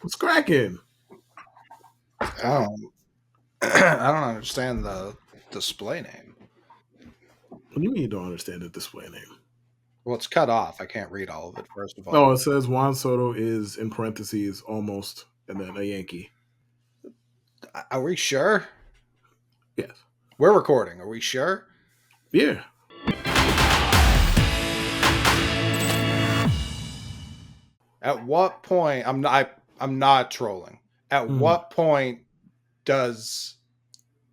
What's cracking? I don't, I don't understand the display name. What do you mean you don't understand the display name? Well, it's cut off. I can't read all of it, first of Oh, all. it says Juan Soto is in parentheses almost, and then a Yankee. Are we sure? Yes. We're recording. Are we sure? Yeah. At what point I'm not trolling. At Mm. what point does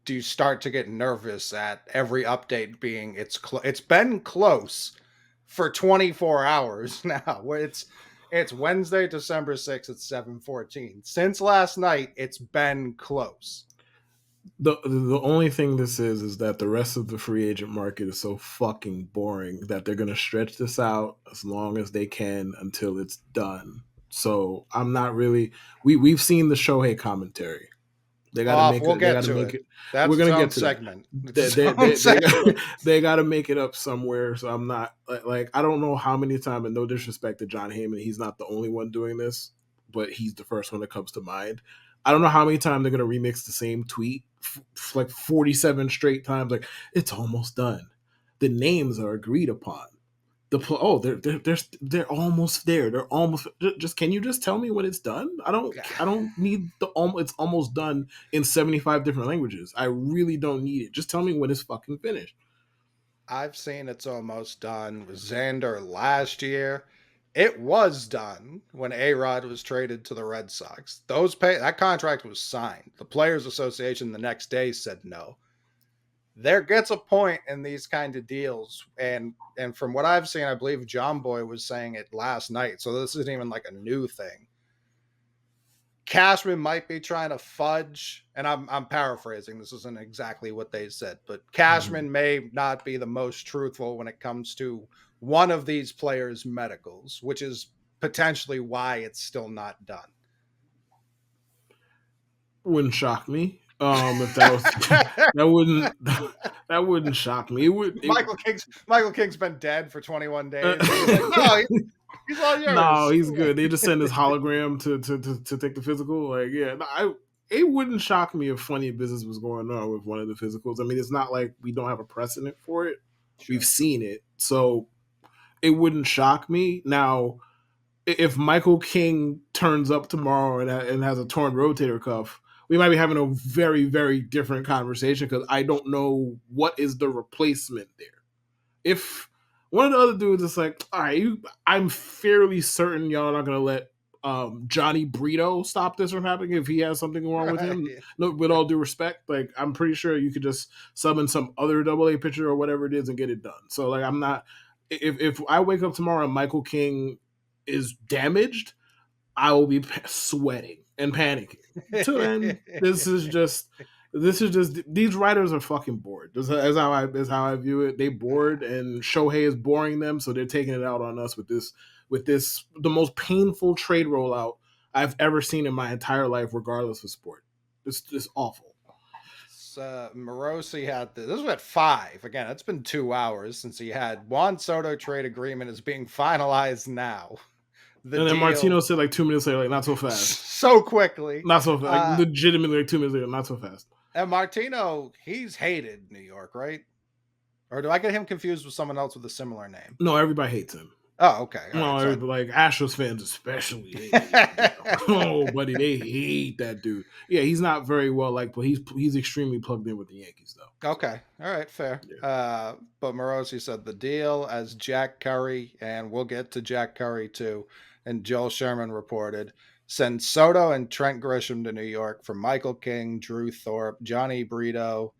do you start to get nervous at every update being it's been close for 24 hours now. Where it's Wednesday, December 6th at 7:14. Since last night, it's been close. The only thing this is that the rest of the free agent market is so fucking boring that they're gonna stretch this out as long as they can until it's done. So I'm not really. We've seen the Shohei commentary. They got to Off, make we'll it. They get got to to make it. it. We're That's its gonna own get to that. segment. It's They its they own they, they got segment. they got to make it up somewhere. So I'm not like I don't know how many times. And no disrespect to John Heyman, he's not the only one doing this, but he's the first one that comes to mind. I don't know how many times they're gonna remix the same tweet like 47 straight times. Like it's almost done. The names are agreed upon. They're almost there. They're almost just. Can you just tell me when it's done? I don't need the it's almost done in 75 different languages. I really don't need it. Just tell me when it's fucking finished. I've seen it's almost done with Xander last year. It was done when A Rod was traded to the Red Sox. That contract was signed. The Players Association the next day said no. There gets a point in these kind of deals, and from what I've seen, I believe John Boy was saying it last night. So this isn't even like a new thing. Cashman might be trying to fudge, and I'm paraphrasing. This isn't exactly what they said, but Mhm. Cashman may not be the most truthful when it comes to one of these players' medicals, which is potentially why it's still not done. Wouldn't shock me. If that was that wouldn't that wouldn't shock me. It would. Michael King's been dead for 21 Uh, days, and he's like, no, he's all no, yours. he's good. They just send his hologram to take the physical. Like, yeah, no, it wouldn't shock me if funny business was going on with one of the physicals. I mean, it's not like we don't have a precedent for it. We've Sure. seen it, so it wouldn't shock me. Now, if Michael King turns up tomorrow and has a torn rotator cuff, we might be having a very, very different conversation because I don't know what is the replacement there. If one of the other dudes is like, all right, I'm fairly certain y'all are not gonna let Johnny Brito stop this from happening if he has something wrong with him. Right. No, with all due respect, like I'm pretty sure you could just summon some other double A pitcher or whatever it is and get it done. So like I'm not. If I wake up tomorrow and Michael King is damaged, I will be sweating and panicking. Till then, this is just these writers are fucking bored. This is how I view it. They bored, and Shohei is boring them, so they're taking it out on us with this the most painful trade rollout I've ever seen in my entire life, regardless of sport. It's just awful. Morosi had this was at 5. Again, it's been 2 hours since he had Juan Soto trade agreement is being finalized now. The And then Martino deal said like 2 minutes later, like not so fast, so quickly. not so like Uh, legitimately like 2 minutes later, not so fast. and Martino, he's hated New York, right? Or do I get him confused with someone else with a similar name? No, everybody hates him. Oh, okay. All No, right. So like Astros fans especially hate him. I, Oh, buddy, they hate that dude. Yeah, he's not very well liked, but he's extremely plugged in with the Yankees, though. okay. All right. Fair. Yeah. But Morosi said the deal as Jack Curry, and we'll get to Jack Curry too. And Joel Sherman reported send Soto and Trent Grisham to New York for Michael King, Drew Thorpe, Johnny Brito,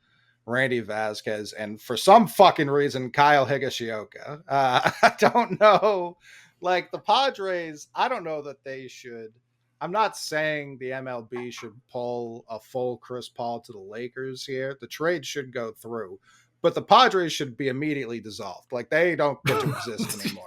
Randy Vasquez, and for some fucking reason, Kyle Higashioka. I don't know. Like the Padres, I don't know that they should. I'm not saying the MLB should pull a full Chris Paul to the Lakers here. The trade should go through, but the Padres should be immediately dissolved. Like they don't get to exist anymore.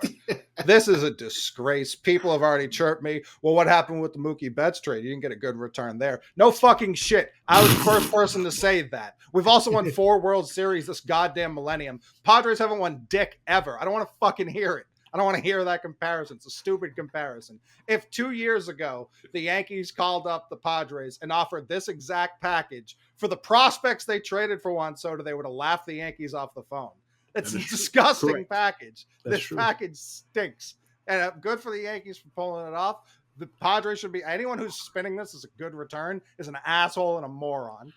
This is a disgrace. People have already chirped me. Well, what happened with the Mookie Betts trade? You didn't get a good return there. No fucking shit. I was the first person to say that. We've also won 4 World Series this goddamn millennium. Padres haven't won dick ever. I don't want to fucking hear it. I don't want to hear that comparison. It's a stupid comparison. If 2 years ago the Yankees called up the Padres and offered this exact package for the prospects they traded for Juan Soto, they would have laughed the Yankees off the phone. It's a disgusting package. This package stinks. And good for the Yankees for pulling it off. The Padres should be, anyone who's spinning this as a good return is an asshole and a moron.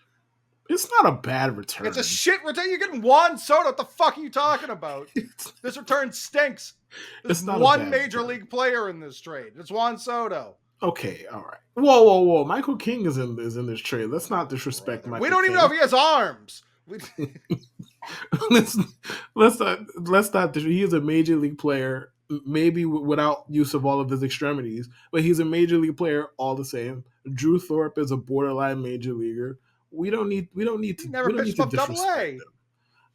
It's not a bad return. It's a shit return. You're getting Juan Soto. What the fuck are you talking about? This return stinks. There's one major league player in this trade. It's Juan Soto. Okay, all right. Whoa. Michael King is in this trade. Let's not disrespect Michael King. We don't even know if he has arms. let's not. He is a major league player, maybe without use of all of his extremities, but he's a major league player all the same. Drew Thorpe is a borderline major leaguer. We don't need to. Never pitched above Double-A.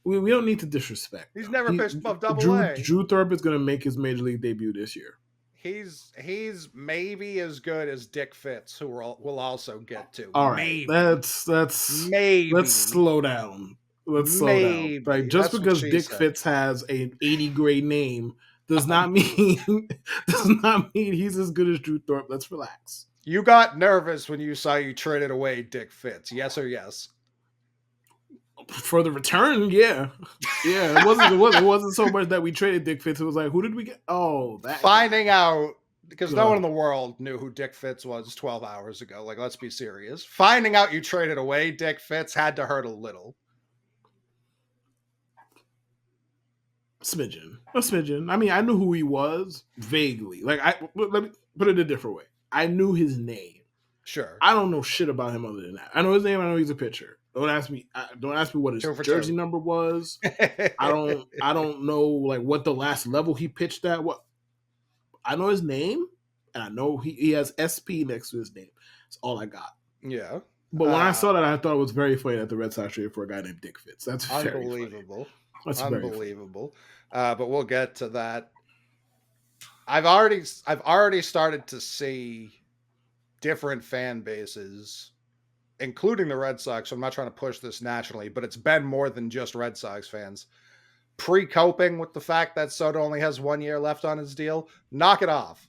We don't need to disrespect. He's never pitched above Double-A. Drew Thorpe is going to make his major league debut this year. He's maybe as good as Dick Fitz, who we'll also get to. All right, let's maybe. Let's slow down. Let's slow down. Like, just because Dick Fitz has an 80 grade name does not mean he's as good as Drew Thorpe. Let's relax. You got nervous when you saw you traded away Dick Fitz. Yes or yes? For the return, yeah. It wasn't so much that we traded Dick Fitz. It was like, who did we get? Oh, that finding out, because no one in the world knew who Dick Fitz was 12 hours ago. Like, let's be serious. Finding out you traded away Dick Fitz had to hurt a little. Smidgen. I mean, I knew who he was vaguely. Like, let me put it a different way. I knew his name. Sure. I don't know shit about him other than that. I know his name. I know he's a pitcher. Don't ask me what his jersey number was. I don't know like what the last level he pitched at. What I know his name, and I know he has SP next to his name. That's all I got. Yeah. But when I saw that, I thought it was very funny that the Red Sox traded for a guy named Dick Fitz. That's unbelievable. That's unbelievable. But we'll get to that. I've already started to see different fan bases, including the Red Sox. So I'm not trying to push this nationally, but it's been more than just Red Sox fans pre-coping with the fact that Soto only has 1 year left on his deal. Knock it off.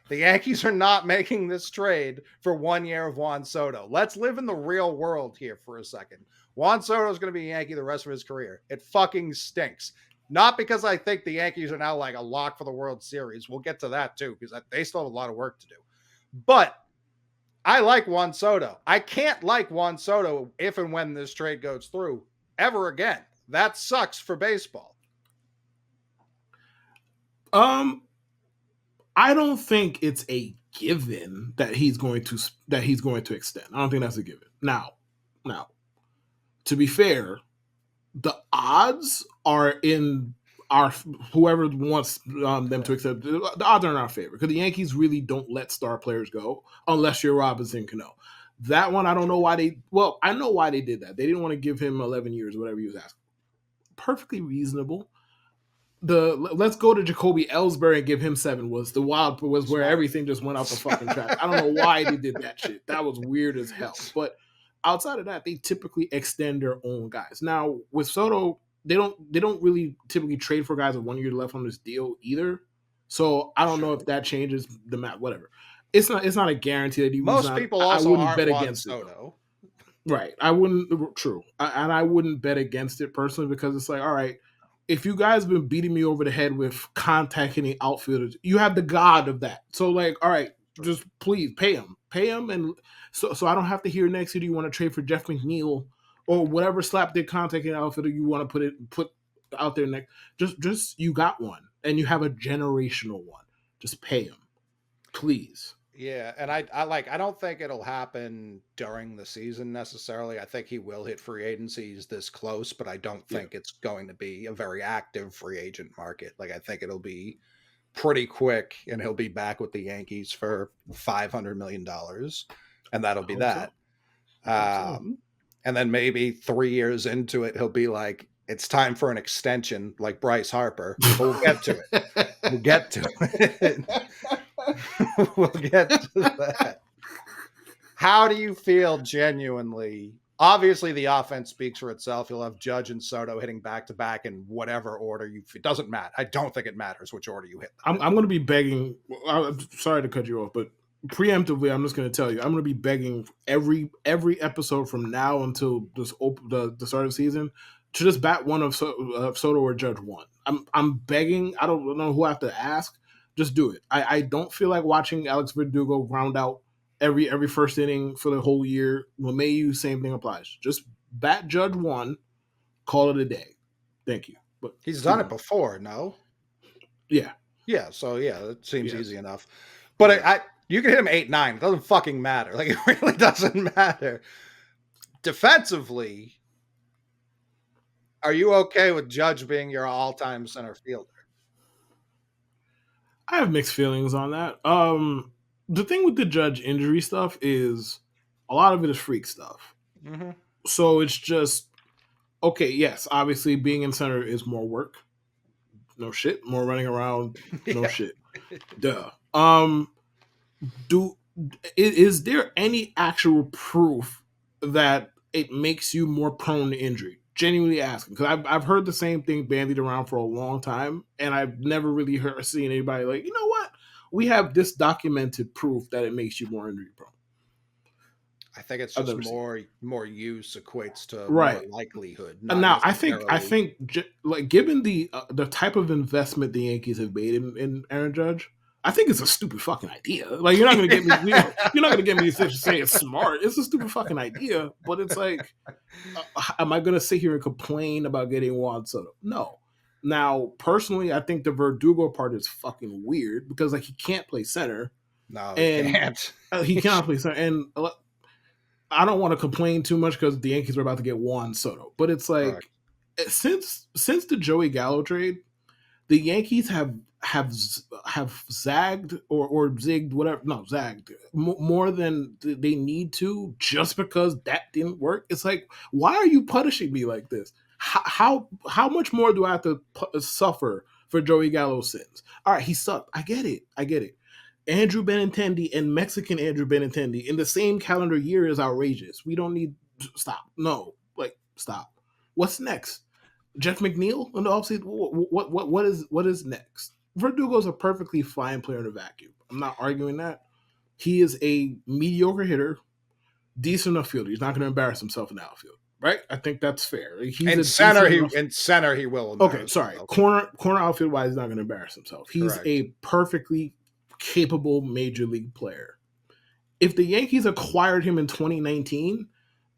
The Yankees are not making this trade for 1 year of Juan Soto. Let's live in the real world here for a second. Juan Soto is going to be a Yankee the rest of his career. It fucking stinks. Not because I think the Yankees are now like a lock for the World Series. We'll get to that too, because they still have a lot of work to do. But I like Juan Soto. I can't like Juan Soto if and when this trade goes through ever again. That sucks for baseball. I don't think it's a given that he's going to extend. I don't think that's a given. Now, to be fair, the odds are in our whoever wants them to accept. The odds are in our favor because the Yankees really don't let star players go unless you're Robinson Cano. That one, I don't know why they. Well, I know why they did that. They didn't want to give him 11 years, whatever he was asking. Perfectly reasonable. Let's go to Jacoby Ellsbury and give him 7 was where everything just went out the fucking track. I don't know why they did that shit. That was weird as hell. But outside of that, they typically extend their own guys. Now with Soto, they don't really typically trade for guys with 1 year left on this deal either. So I don't know if that changes the map. Whatever. It's not a guarantee that he. Most people also I wouldn't bet against Soto. Right. I wouldn't. True. And I wouldn't bet against it personally because it's like, all right. If you guys have been beating me over the head with contacting the outfielders, you have the god of that. So, like, all right, just please pay him, and so I don't have to hear next year. Do you want to trade for Jeff McNeil or whatever slapdick contacting outfielder you want to put out there next? Just you got one, and you have a generational one. Just pay him, please. Yeah, and I don't think it'll happen during the season necessarily. I think he will hit free agencies this close, but I don't think it's going to be a very active free agent market. Like I think it'll be pretty quick, and he'll be back with the Yankees for $500 million, and that'll be that. So. And then maybe 3 years into it, he'll be like, it's time for an extension, like Bryce Harper. But we'll get to it. We'll get to it. We'll get to that. How do you feel genuinely Obviously, the offense speaks for itself. You'll have Judge and Soto hitting back to back in whatever order you. It doesn't matter. I don't think it matters which order you hit them I'm going to be begging. I'm sorry to cut you off, but preemptively, I'm just going to tell you, I'm going to be begging every episode from now until the start of the season to just bat one of Soto or Judge one. I'm begging. I don't know who I have to ask. Just do it. I don't feel like watching Alex Verdugo ground out every first inning for the whole year. LeMahieu, same thing applies. Just bat Judge one, call it a day. Thank you. But He's done it before, no? Yeah. Yeah, so yeah, it seems Yes. easy enough. But Yeah. you can hit him 8-9. It doesn't fucking matter. Like, it really doesn't matter. Defensively, are you okay with Judge being your all-time center fielder? I have mixed feelings on that. The thing with the Judge injury stuff is a lot of it is freak stuff. Mm-hmm. So it's just okay. Yes, obviously being in center is more work. No shit. More running around. No Yeah. shit. Duh. Do is there any actual proof that it makes you more prone to injury? Genuinely asking, because I've heard the same thing bandied around for a long time, and I've never really seen anybody like, you know what, we have this documented proof that it makes you more injury prone. I think it's I've just never seen more use equates to more right. likelihood, And not now necessarily. like given the type of investment the Yankees have made in Aaron Judge, I think it's a stupid fucking idea. Like you're not gonna get me, you're not gonna get me to say it's smart. It's a stupid fucking idea, but it's like, am I gonna sit here and complain about getting Juan Soto? No. Now, personally, I think the Verdugo part is fucking weird because like he can't play center, No, he and can't. he cannot play center, and I don't want to complain too much because the Yankees are about to get Juan Soto, but it's Correct. like since the Joey Gallo trade, the Yankees have zagged or zigged whatever zagged more than they need to just because that didn't work. It's like, why are you punishing me like this? How much more do I have to suffer for Joey Gallo's sins? All right, he sucked. I get it. Andrew Benintendi and Mexican Andrew Benintendi in the same calendar year is outrageous. We don't need stop. No, like stop. What's next? Jeff McNeil in the offseason. What is next? Verdugo's a perfectly fine player in a vacuum. I'm not arguing that. He is a mediocre hitter, decent enough fielder. He's not going to embarrass himself in the outfield, right? I think that's fair. He's In a center, decent enough. in center he will Okay, embarrass sorry. himself. Corner outfield wise, he's not going to embarrass himself. He's Correct. a perfectly capable major league player. If the Yankees acquired him in 2019,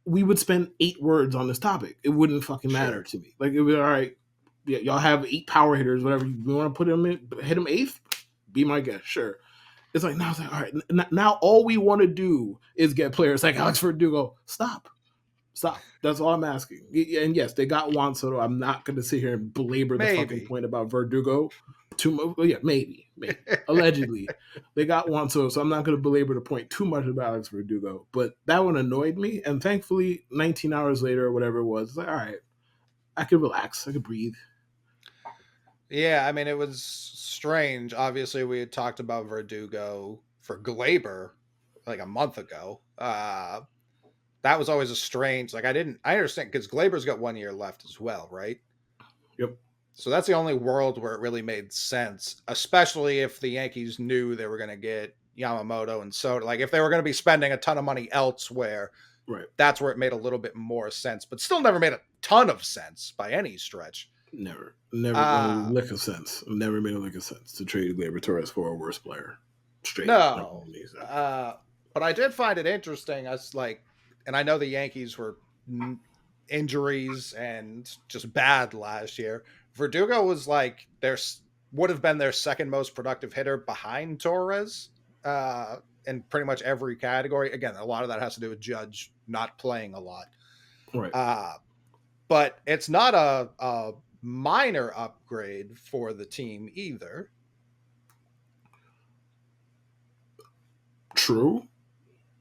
we would spend 8 words on this topic. It wouldn't fucking matter to me. Like it would, all right, yeah, y'all have 8 power hitters, whatever. You want to put him in, hit him 8th? Be my guest, sure. It's like now it's like, all right, now all we want to do is get players like Alex Verdugo. Stop. That's all I'm asking. And yes, they got Juan Soto. I'm not going to sit here and belabor the fucking point about Verdugo. Yeah, maybe. Allegedly, they got Juan Soto, so I'm not going to belabor the point too much about Alex Verdugo. But that one annoyed me, and thankfully, 19 hours later or whatever it was, it's like, all right, I could relax, I could breathe. Yeah, I mean, it was strange. Obviously, we had talked about Verdugo for Gleyber like a month ago. That was always a strange. Like, I understand because Glaber's got 1 year left as well, right? Yep. So that's the only world where it really made sense, especially if the Yankees knew they were going to get Yamamoto and Soto. Like, if they were going to be spending a ton of money elsewhere, right? That's where it made a little bit more sense, but still never made a ton of sense by any stretch. Never a lick of sense. Never made a lick of sense to trade Gleyber Torres for a worse player. Straight. No. But I did find it interesting. And I know the Yankees were injuries and just bad last year. Verdugo was like would have been their second most productive hitter behind Torres in pretty much every category. Again, a lot of that has to do with Judge not playing a lot. Right. But it's not a minor upgrade for the team either. True.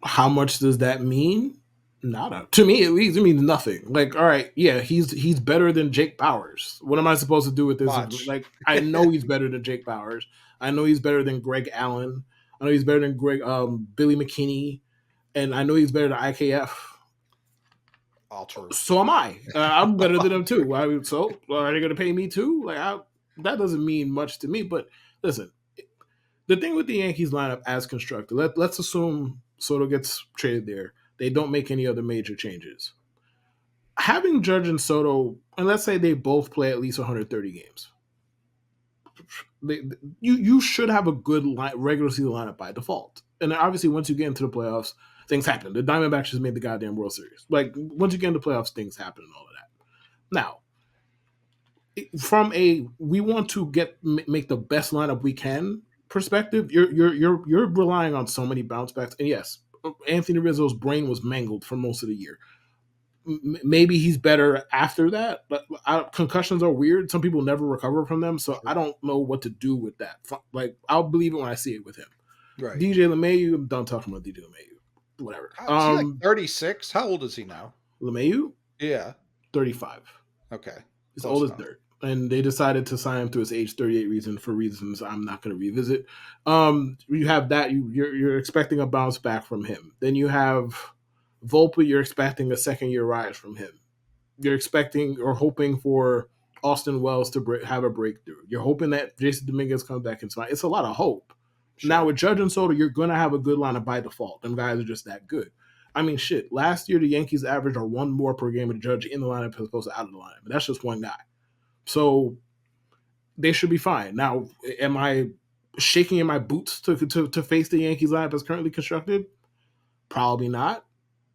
How much does that mean? Nada. To me, at least, it means nothing. Like, all right, yeah, he's better than Jake Bauers. What am I supposed to do with this? Much. Like, I know he's better than Jake Bauers. I know he's better than Greg Allen. I know he's better than Billy McKinney, and I know he's better than IKF. All true. So am I. I'm better than them too. So are they going to pay me too? That doesn't mean much to me. But listen, the thing with the Yankees lineup as constructed, let's assume Soto gets traded there. They don't make any other major changes. Having Judge and Soto, and let's say they both play at least 130 games, you should have a good regular season lineup by default. And then obviously, once you get into the playoffs, things happen. The Diamondbacks just made the goddamn World Series. Like once you get into playoffs, things happen and all of that. Now, from a we want to make the best lineup we can perspective, you're relying on so many bounce backs. And yes, Anthony Rizzo's brain was mangled for most of the year. Maybe he's better after that, but concussions are weird. Some people never recover from them, so I don't know what to do with that. Like I'll believe it when I see it with him. Right. DJ LeMahieu, I'm done talking about DJ LeMahieu. Whatever. Is he like 36? How old is he now? LeMahieu, Yeah. 35. Okay. He's old as dirt. And they decided to sign him to his age 38 reason for reasons I'm not going to revisit. You have that. You're expecting a bounce back from him. Then you have Volpe. You're expecting a second-year rise from him. You're expecting or hoping for Austin Wells to have a breakthrough. You're hoping that Jason Dominguez comes back and smile. It's a lot of hope. Sure. Now with Judge and Soto, you're going to have a good lineup by default. Them guys are just that good. I mean, shit. Last year, the Yankees averaged one more per game with Judge in the lineup as opposed to out of the lineup. But that's just one guy. So they should be fine. Now, am I shaking in my boots to face the Yankees lineup as currently constructed? Probably not.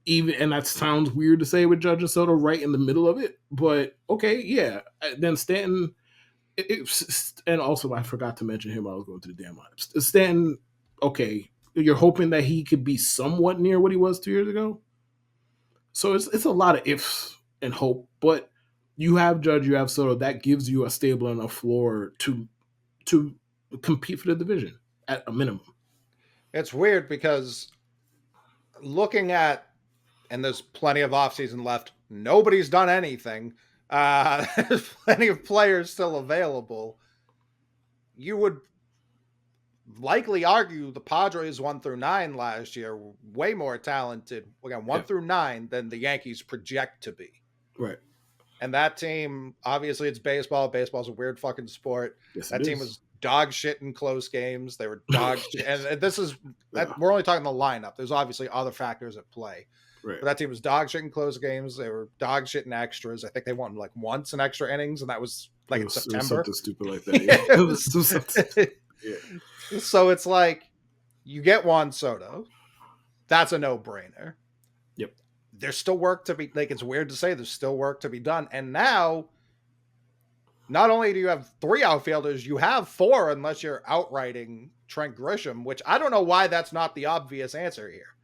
And that sounds weird to say with Judge and Soto right in the middle of it. But okay, yeah. Then Stanton, and also I forgot to mention him while I was going to the damn lineups. Stanton, okay, you're hoping that he could be somewhat near what he was 2 years ago. So it's a lot of ifs and hope, but you have Judge, you have Soto. That gives you a stable enough floor to compete for the division at a minimum. It's weird because looking at, and there's plenty of offseason left, nobody's done anything. There's plenty of players still available. You would likely argue the Padres 1 through 9 last year were way more talented, again, 1 through 9 than the Yankees project to be. Right. And that team, obviously it's baseball. Baseball's a weird fucking sport. Yes, that team was dog shit in close games. They were dog shit. And this is, we're only talking the lineup. There's obviously other factors at play. Right. But that team was dog shit in close games. They were dog shit in extras. I think they won like once in extra innings, and that was like in September. It was something stupid like that. Yeah. So it's like, you get Juan Soto. That's a no-brainer. Yep. There's still work to be, like, it's weird to say there's still work to be done. And now, not only do you have 3 outfielders, you have 4 unless you're outrighting Trent Grisham, which I don't know why that's not the obvious answer here.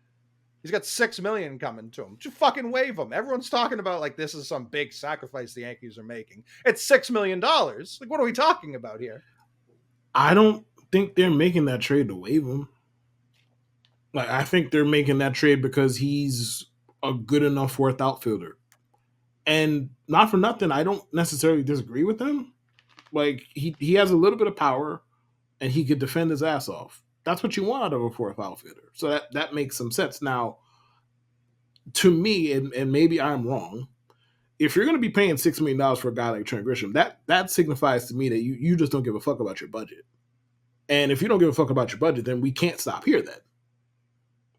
He's got $6 million coming to him. Just fucking waive him. Everyone's talking about like this is some big sacrifice the Yankees are making. It's $6 million. Like, what are we talking about here? I don't think they're making that trade to waive him. Like, I think they're making that trade because he's a good enough fourth outfielder. And not for nothing, I don't necessarily disagree with him. Like, he has a little bit of power, and he could defend his ass off. That's what you want out of a fourth outfielder. So that makes some sense. Now, to me, and maybe I'm wrong, if you're going to be paying $6 million for a guy like Trent Grisham, that signifies to me that you just don't give a fuck about your budget. And if you don't give a fuck about your budget, then we can't stop here then.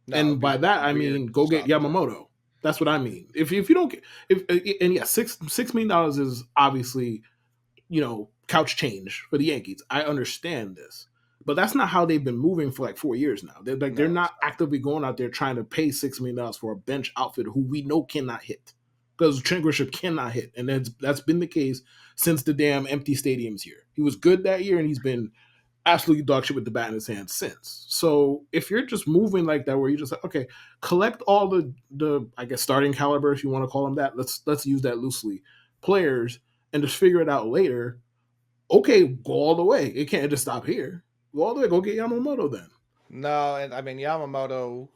No, and by that, I mean, go get Yamamoto. That's what I mean. If you don't get, $6 million is obviously, couch change for the Yankees. I understand this. But that's not how they've been moving for like 4 years now. They're not actively going out there trying to pay $6 million for a bench outfielder who we know cannot hit. Because Trent Grisham cannot hit. And that's been the case since the damn empty stadiums here. He was good that year, and he's been absolutely dog shit with the bat in his hand since. So if you're just moving like that, where you just like, okay, collect all the I guess starting caliber, if you want to call them that, let's use that loosely, players, and just figure it out later. Okay, go all the way. It can't just stop here. Go all the way. Go get Yamamoto then. No, and I mean Yamamoto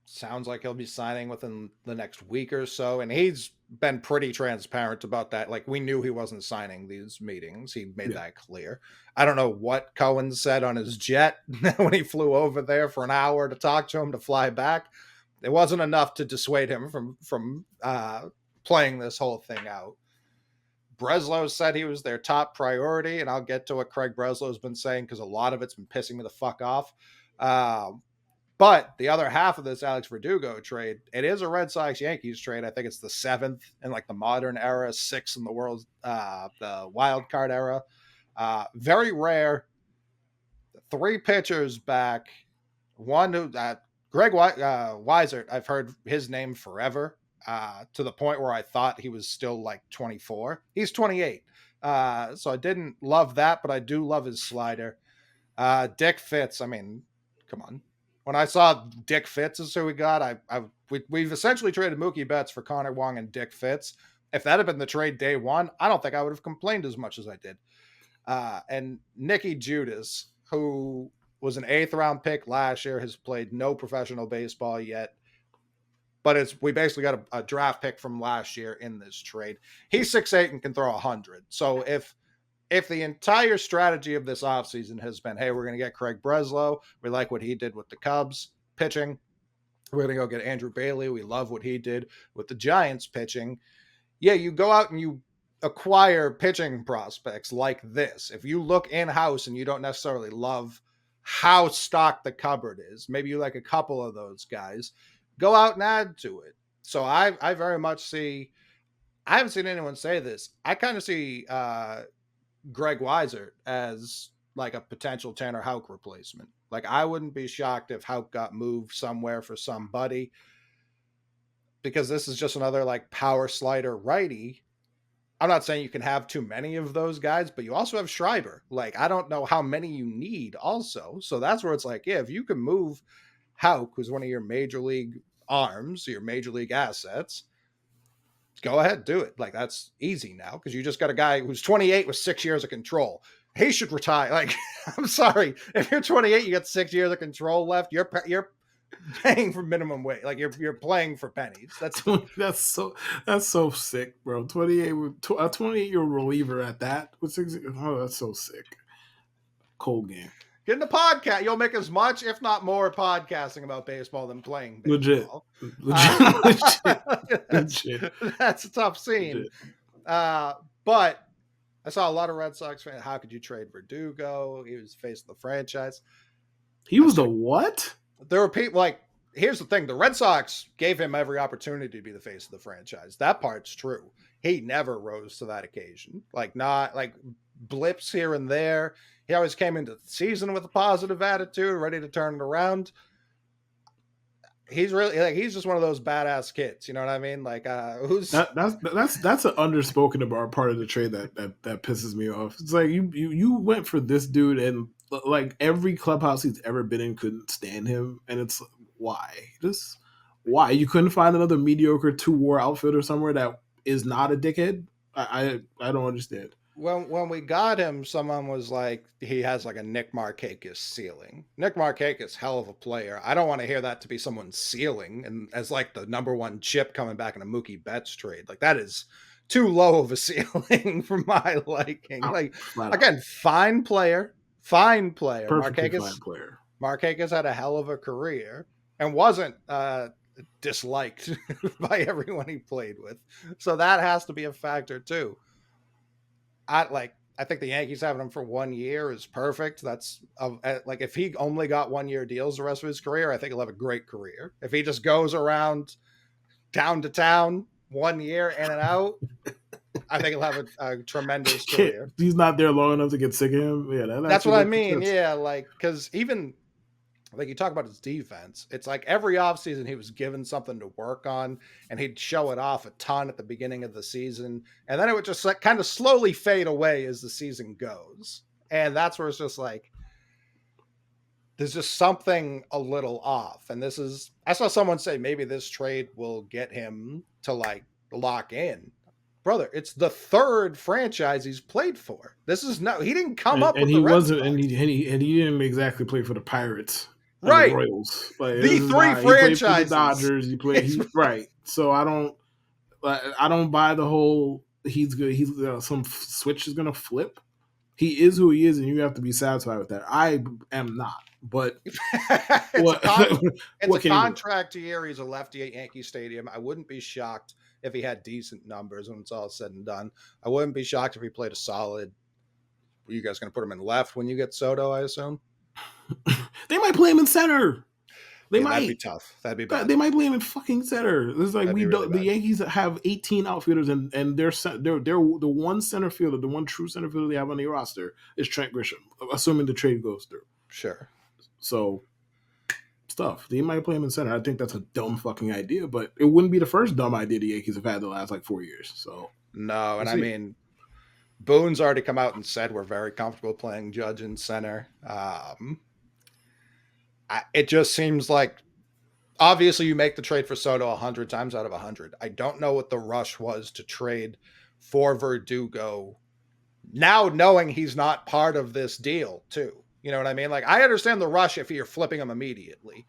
sounds like he'll be signing within the next week or so, and he's been pretty transparent about that. Like, we knew he wasn't signing these meetings. He made that clear. I don't know what Cohen said on his jet when he flew over there for an hour to talk to him to fly back, It wasn't enough to dissuade him from playing this whole thing out. Breslow said he was their top priority, and I'll get to what Craig Breslow's been saying because a lot of it's been pissing me the fuck off. But the other half of this Alex Verdugo trade, it is a Red Sox Yankees trade. I think it's the 7th in like the modern era, 6th in the world, the wild card era. Very rare. 3 pitchers back. One who Greg Weiser, I've heard his name forever, to the point where I thought he was still like 24. He's 28. So I didn't love that, but I do love his slider. Dick Fitz, I mean, come on. When I saw Dick Fitz is who we got, we've essentially traded Mookie Betts for Connor Wong and Dick Fitz. If that had been the trade day one, I don't think I would have complained as much as I did. And Nicky Judas, who was an 8th round pick last year, has played no professional baseball yet. But we basically got a draft pick from last year in this trade. He's 6'8" and can throw 100. So if the entire strategy of this offseason has been, hey, we're going to get Craig Breslow, we like what he did with the Cubs pitching, we're going to go get Andrew Bailey, we love what he did with the Giants pitching. Yeah, you go out and you acquire pitching prospects like this. If you look in-house and you don't necessarily love how stocked the cupboard is, maybe you like a couple of those guys, go out and add to it. So I very much see, I haven't seen anyone say this, I kind of see Greg Weiser as like a potential Tanner Houck replacement. Like, I wouldn't be shocked if Houck got moved somewhere for somebody, because this is just another like power slider righty. I'm not saying you can have too many of those guys, but you also have Schreiber. Like, I don't know how many you need also. So that's where it's like, yeah, if you can move Houck, who's one of your major league arms, your major league assets, go ahead, do it. Like, that's easy now because you just got a guy who's 28 with 6 years of control. He should retire. Like, I'm sorry, if you're 28, you got 6 years of control left. You're paying for minimum wage. Like, you're playing for pennies. That's so sick, bro. 28 a 28-year-old reliever at that. Oh, that's so sick. Cold game. Get in the podcast. You'll make as much, if not more, podcasting about baseball than playing baseball. Legit. That's a tough scene. But I saw a lot of Red Sox fans. How could you trade Verdugo? He was the face of the franchise. He was the what? There were people like, here's the thing. The Red Sox gave him every opportunity to be the face of the franchise. That part's true. He never rose to that occasion. Like, not like blips here and there. He always came into the season with a positive attitude, ready to turn it around. He's really like, he's just one of those badass kids. You know what I mean? Like, that's an underspoken about part of the trade that pisses me off. It's like you went for this dude, and like every clubhouse he's ever been in couldn't stand him, and it's why you couldn't find another mediocre 2-war outfielder somewhere that is not a dickhead. I don't understand. When we got him, someone was like, he has like a Nick Markakis ceiling. Nick Markakis, hell of a player. I don't want to hear that to be someone's ceiling and as like the number one chip coming back in a Mookie Betts trade. Like, that is too low of a ceiling for my liking. Like, again, fine player. Perfectly fine player. Markakis had a hell of a career and wasn't disliked by everyone he played with. So that has to be a factor too. I think the Yankees having him for 1 year is perfect. That's like, if he only got 1 year deals the rest of his career, I think he'll have a great career. If he just goes around town to town 1 year in and out, I think he'll have a tremendous career. He's not there long enough to get sick of him. Yeah, that's what I mean. Yeah, like, because even like you talk about his defense, it's like every offseason he was given something to work on, and he'd show it off a ton at the beginning of the season, and then it would just like kind of slowly fade away as the season goes. And that's where it's just like, there's just something a little off. And I saw someone say maybe this trade will get him to like lock in. Brother, it's the 3rd franchise he's played for. This is he didn't come up with the Red Sox. And he didn't exactly play for the Pirates. Right. The Royals. Like, the 3 franchises. He played for the Dodgers. He played right. So I don't buy the whole he's good. He's some switch is gonna flip. He is who he is, and you have to be satisfied with that. I am not. But it's a what con- it's a what can you do? contract year. He's a lefty at Yankee Stadium. I wouldn't be shocked if he had decent numbers when it's all said and done. I wouldn't be shocked if he played a solid. Are you guys going to put him in left when you get Soto? I assume. They might play him in center. They Yeah, that'd be might. tough. That'd be bad. They might play him in fucking center. It's like That'd be we really don't. The bad. Yankees have 18 outfielders, and they're the one center fielder, the one true center fielder they have on their roster is Trent Grisham, assuming the trade goes through. Sure. So stuff. They might play him in center. I think that's a dumb fucking idea, but it wouldn't be the first dumb idea the Yankees have had the last like 4 years. So No, and we'll I see. mean, Boone's already come out and said we're very comfortable playing Judge in center. It just seems like obviously you make the trade for Soto 100 times out of 100. I don't know what the rush was to trade for Verdugo now knowing he's not part of this deal too. You know what I mean? Like I understand the rush if you're flipping him immediately.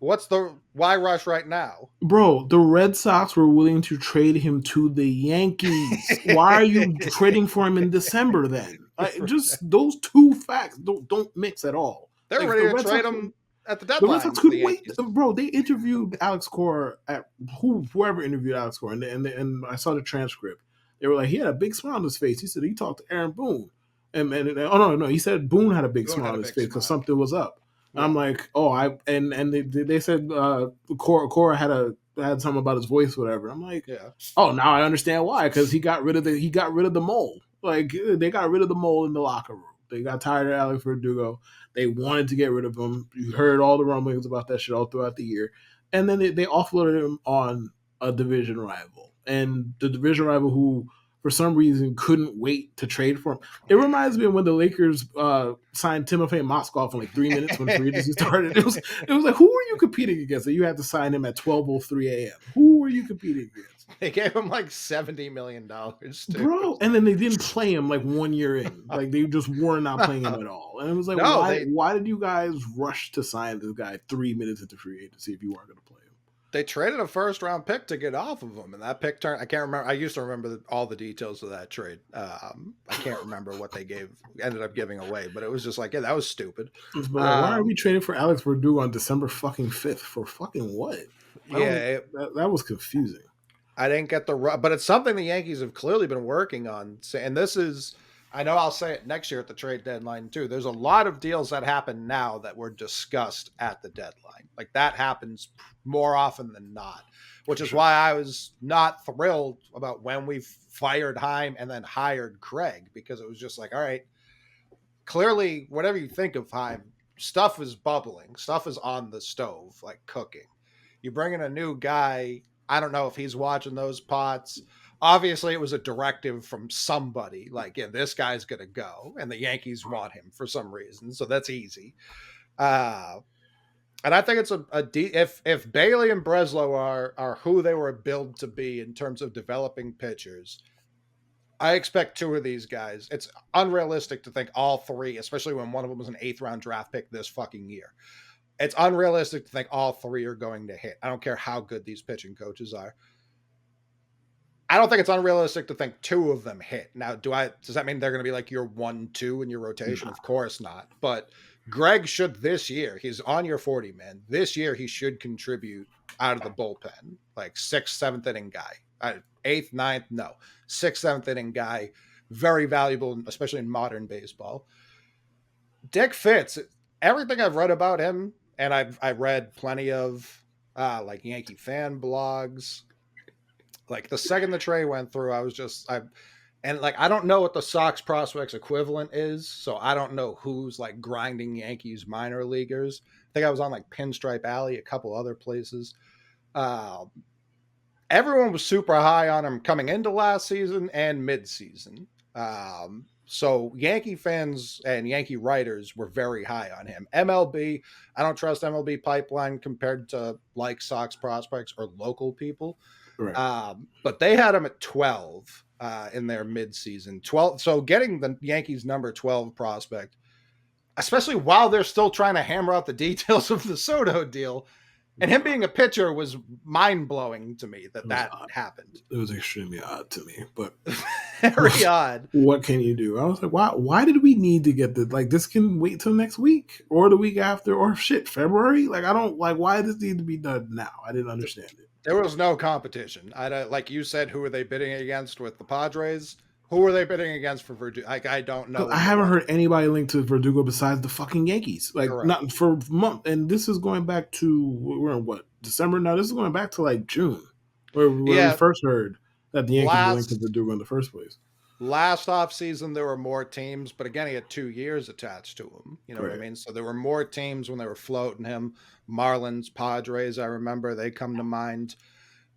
Why rush right now? Bro, the Red Sox were willing to trade him to the Yankees. Why are you trading for him in December then? Just those two facts don't mix at all. They're Like ready to trade him at the the Red deadline Sox for could the wait, Yankees. bro. They interviewed Alex Cora at whoever interviewed Alex Cora, and I saw the transcript. They were like, he had a big smile on his face. He said he talked to Aaron Boone, and oh no, he said Boone had a big Boone smile had on a his big face because smile. something was up. And Yeah. I'm like, oh, and they said Cora had something about his voice, whatever. I'm like, Yeah. oh, now I understand why, because he got rid of the mole. Like they got rid of the mole in the locker room. They got tired of Alex Verdugo. They wanted to get rid of him. You heard all the rumblings about that shit all throughout the year, and then they offloaded him on a division rival, and the division rival who for some reason couldn't wait to trade for him. It reminds me of when the Lakers signed Timofey Mozgov in like 3 minutes when free agency started. It was like, who were you competing against? You had to sign him at 12:03 a.m. Who were you competing against? They gave him like $70 million too. Bro, and then they didn't play him like 1 year in. Like they just were not playing him at all. And it was like, No, why did you guys rush to sign this guy 3 minutes into free agency if you weren't going to play him? they traded a first round pick to get off of him, and that pick turned. I can't remember. I used to remember all the details of that trade. I can't remember what they ended up giving away, but it was just like, yeah, that was stupid. But like, why are we trading for Alex Verdugo on December fucking 5th for fucking what? Yeah, that was confusing. I didn't get but it's something the Yankees have clearly been working on. And this is, I know I'll say it next year at the trade deadline too. There's a lot of deals that happen now that were discussed at the deadline. Like that happens more often than not, which is why I was not thrilled about when we fired Heim and then hired Craig, because it was just like, all right, clearly, whatever you think of Heim, stuff is bubbling, stuff is on the stove, like cooking. You bring in a new guy. I don't know if he's watching those pots. Obviously, it was a directive from somebody. Like, yeah, this guy's going to go, and the Yankees want him for some reason. So that's easy. And I think it's if Bailey and Breslow are who they were billed to be in terms of developing pitchers, I expect two of these guys. It's unrealistic to think all three, especially when one of them was an 8th round draft pick this fucking year. It's unrealistic to think all three are going to hit. I don't care how good these pitching coaches are. I don't think it's unrealistic to think two of them hit. Now, does that mean they're going to be like your 1-2 in your rotation? Of course not. But Greg should this year, he's on your 40 man. This year, he should contribute out of the bullpen, like 6th, 7th inning guy. 8th, 9th, no. 6th, 7th inning guy. Very valuable, especially in modern baseball. Dick Fitz, everything I've read about him, and I read plenty of like Yankee fan blogs. Like the second the trade went through, I don't know what the Sox prospects equivalent is, so I don't know who's like grinding Yankees minor leaguers. I think I was on like Pinstripe Alley, a couple other places. Everyone was super high on him coming into last season and mid-season. So Yankee fans and Yankee writers were very high on him. MLB, I don't trust MLB pipeline compared to like Sox prospects or local people. Right. But they had him at 12 in their midseason. 12. So getting the Yankees number 12 prospect, especially while they're still trying to hammer out the details of the Soto deal, And him being a pitcher was mind blowing to me It that was that odd. happened. It was extremely odd to me, but Very odd. what can you do? I was like, why? Why did we need to get this? Like, this can wait till next week or the week after or shit February. Like, I don't like why does this need to be done now? I didn't understand it. There was no competition. I don't, like you said, who were they bidding against with the Padres? Who were they bidding against for Verdugo? Like, I don't know I the haven't heard anybody linked to Verdugo besides the fucking Yankees. Like, correct. not for month. And this is going back to we're in what December now. This is going back to like June, where we Yeah, first heard that the Yankees were linked to last Verdugo in the first place. last off season there were more teams, but again he had 2 years attached to him. You know what I Right. mean? So there were more teams when they were floating him. Marlins, Padres, I remember they come to mind.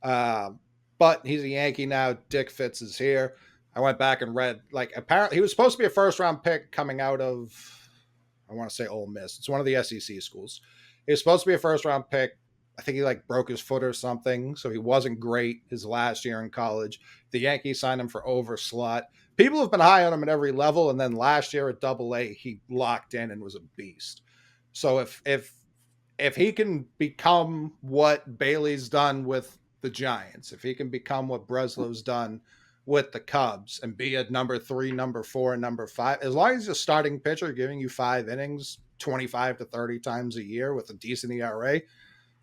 Uh, but he's a Yankee now. Dick Fitz is here. I went back and read, like, apparently he was supposed to be a first round pick coming out of, I want to say Ole Miss. It's one of the SEC schools. He was supposed to be a first round pick. I think he like broke his foot or something, so he wasn't great his last year in college. The Yankees signed him for over slot. People have been high on him at every level, and then last year at Double A, he locked in and was a beast. So if he can become what Bailey's done with the Giants, if he can become what Breslow's done with the Cubs and be a number 3, number 4, and number 5, as long as he's a starting pitcher giving you 5 innings, 25 to 30 times a year with a decent ERA,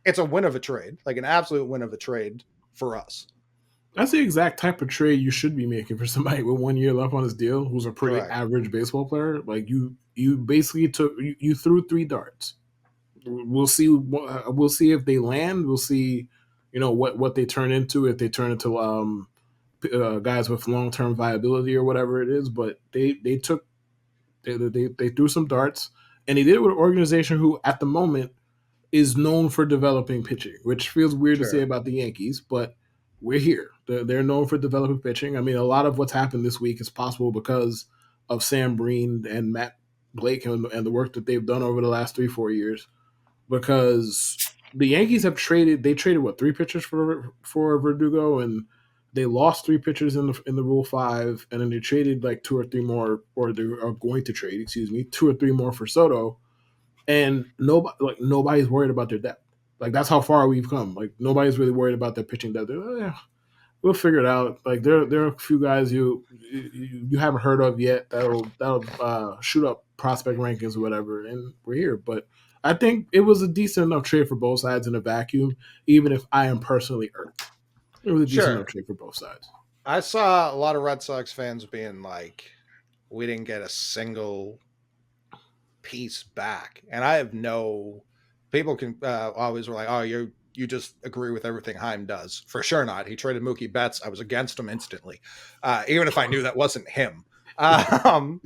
it's a win of a trade, like an absolute win of a trade for us. That's the exact type of trade you should be making for somebody with 1 year left on his deal, who's a pretty Correct. average baseball player. Like you basically you threw three darts. We'll see. We'll see if they land. We'll see, what they turn into, if they turn into guys with long term viability or whatever it is. But they took they threw some darts, and they did it with an organization who at the moment is known for developing pitching, which feels weird to say Sure. about the Yankees, but we're here. They're known for developing pitching. I mean, a lot of what's happened this week is possible because of Sam Breen and Matt Blake and the work that they've done over the last 3-4 years. Because the Yankees they traded what, three pitchers for Verdugo, and they lost three pitchers in the Rule 5, and then they traded like two or three more, or they are going to trade, excuse me, two or three more for Soto, and nobody's worried about their depth. Like, that's how far we've come. Like, nobody's really worried about their pitching depth. Like, oh, yeah, we'll figure it out. Like, there are a few guys you haven't heard of yet that'll shoot up prospect rankings or whatever, and we're here. But I think it was a decent enough trade for both sides in a vacuum, even if I am personally irked. It was a decent enough Sure. trade for both sides. I saw a lot of Red Sox fans being like, we didn't get a single piece back. And I have no, people can always were like, oh, you just agree with everything Heim does. For sure not. He traded Mookie Betts. I was against him instantly, even if I knew that wasn't him. Um,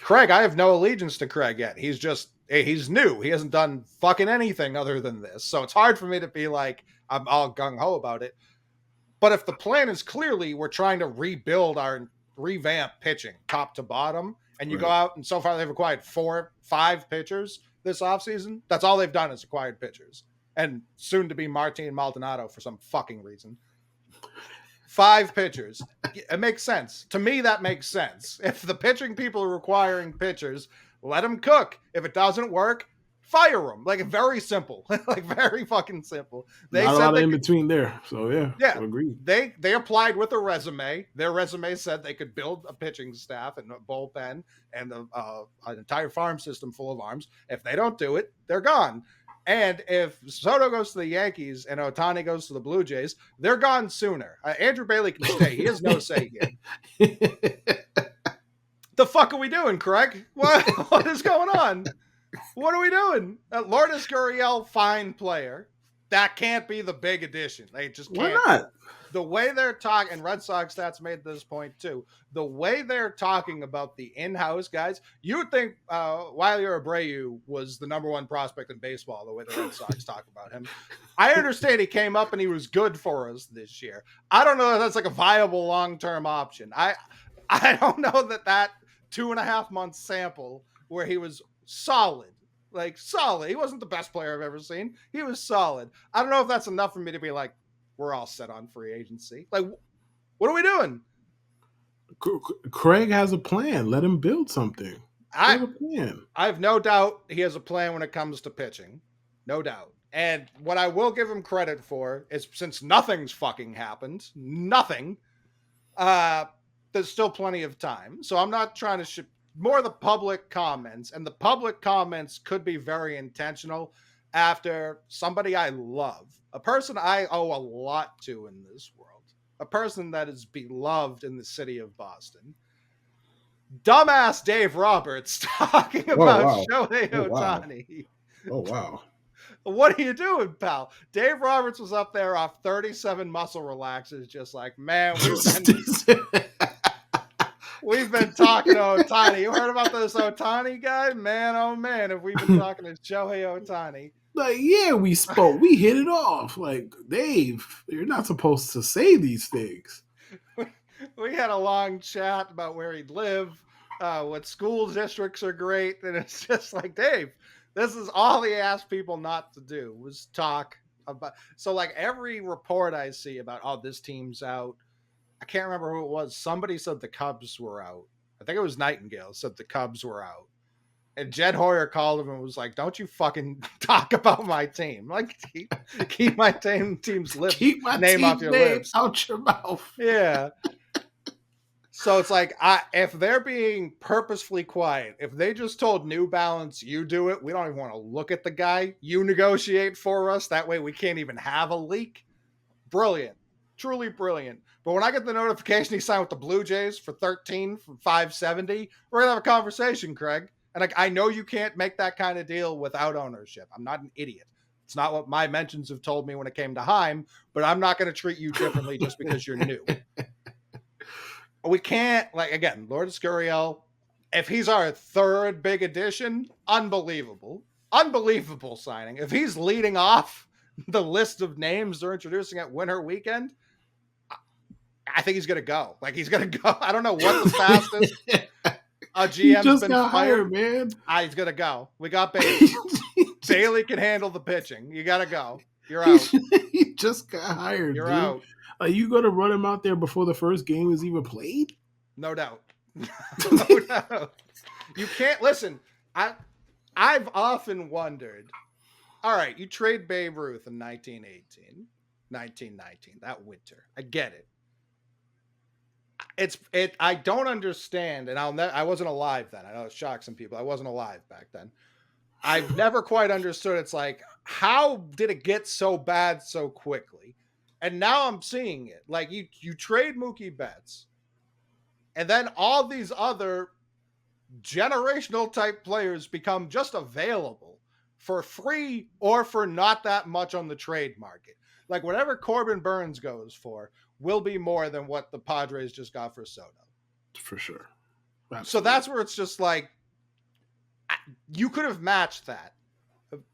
Craig, I have no allegiance to Craig yet. He's new. He hasn't done fucking anything other than this. So it's hard for me to be like, I'm all gung ho about it. But if the plan is clearly we're trying to rebuild our revamp pitching top to bottom, and you go Right. out and so far they've acquired 5 pitchers this offseason, that's all they've done is acquired pitchers. And soon to be Martin Maldonado for some fucking reason. 5 pitchers. It makes sense. To me, that makes sense. If the pitching people are requiring pitchers, let them cook. If it doesn't work, fire them. Like, very simple. Like, very fucking simple. They Not a said lot of they in could, between there. So yeah, yeah, agreed. they applied with a resume. Their resume said they could build a pitching staff and a bullpen and an entire farm system full of arms. If they don't do it, they're gone. And if Soto goes to the Yankees and Ohtani goes to the Blue Jays, they're gone sooner. Andrew Bailey can stay. He has no say here. The fuck are we doing, Craig? What is going on? What are we doing? Lourdes Gurriel, fine player. That can't be the big addition. They just Why can't. not? The way they're talking, and Red Sox stats made this point too. The way they're talking about the in-house guys, you would think Wiley Abreu was the number 1 prospect in baseball. The way the Red Sox talk about him, I understand he came up and he was good for us this year. I don't know if that's like a viable long-term option. I don't know that 2.5 month sample where he was solid. Like, solid. He wasn't the best player I've ever seen. He was solid. I don't know if that's enough for me to be like, we're all set on free agency. Like, what are we doing? Craig has a plan. Let him build something. They I have a plan. I have no doubt he has a plan when it comes to pitching. No doubt. And what I will give him credit for is since nothing's fucking happened, nothing, uh, there's still plenty of time. So I'm not trying to more the public comments, and the public comments could be very intentional after somebody I love, a person I owe a lot to in this world, a person that is beloved in the city of Boston. Dumbass Dave Roberts talking about Shohei Ohtani. Oh, wow. What are you doing, pal? Dave Roberts was up there off 37 muscle relaxers, just like, man, we've been talking to Ohtani. You heard about this Ohtani guy? Man, oh man, have we been talking to Shohei Ohtani? Like, yeah, we spoke. We hit it off. Like, Dave, you're not supposed to say these things. We had a long chat about where he'd live, what school districts are great, and it's just like, Dave, this is all he asked people not to do, was talk about. So like every report I see about, oh, this team's out, I can't remember who it was. Somebody said the Cubs were out. I think it was Nightingale said the Cubs were out. And Jed Hoyer called him and was like, don't you fucking talk about my team. Like, keep my team's name off your lips. Out your mouth. Yeah. So it's like, if they're being purposefully quiet, if they just told New Balance, you do it, we don't even want to look at the guy, you negotiate for us, that way we can't even have a leak. Brilliant. Truly brilliant. But when I get the notification he signed with the Blue Jays for 13 from 570, we're going to have a conversation, Craig. And like, I know you can't make that kind of deal without ownership. I'm not an idiot. It's not what my mentions have told me when it came to Heim, but I'm not going to treat you differently just because you're new. We can't, like, again, Lourdes Gurriel, if he's our third big addition, unbelievable signing. If he's leading off the list of names they're introducing at winter weekend, I think he's going to go. Like, he's going to go. I don't know what the fastest a GM's been fired, man. He's going to go. We got Bailey. Bailey can handle the pitching. You got to go. You're out. He just got hired. You're dude. out. Are you going to run him out there before the first game is even played? No doubt. No doubt. You can't listen. I've often wondered. All right, you trade Babe Ruth in 1918, 1919, that winter. I get it. I don't understand, and I wasn't alive then. I know it shocks some people. I wasn't alive back then. I've never quite understood. It's like, how did it get so bad so quickly? And now I'm seeing it. Like, you trade Mookie Betts, and then all these other generational type players become just available for free or for not that much on the trade market. Like, whatever Corbin Burns goes for will be more than what the Padres just got for Soto. For sure. Absolutely. So that's where it's just like, you could have matched that,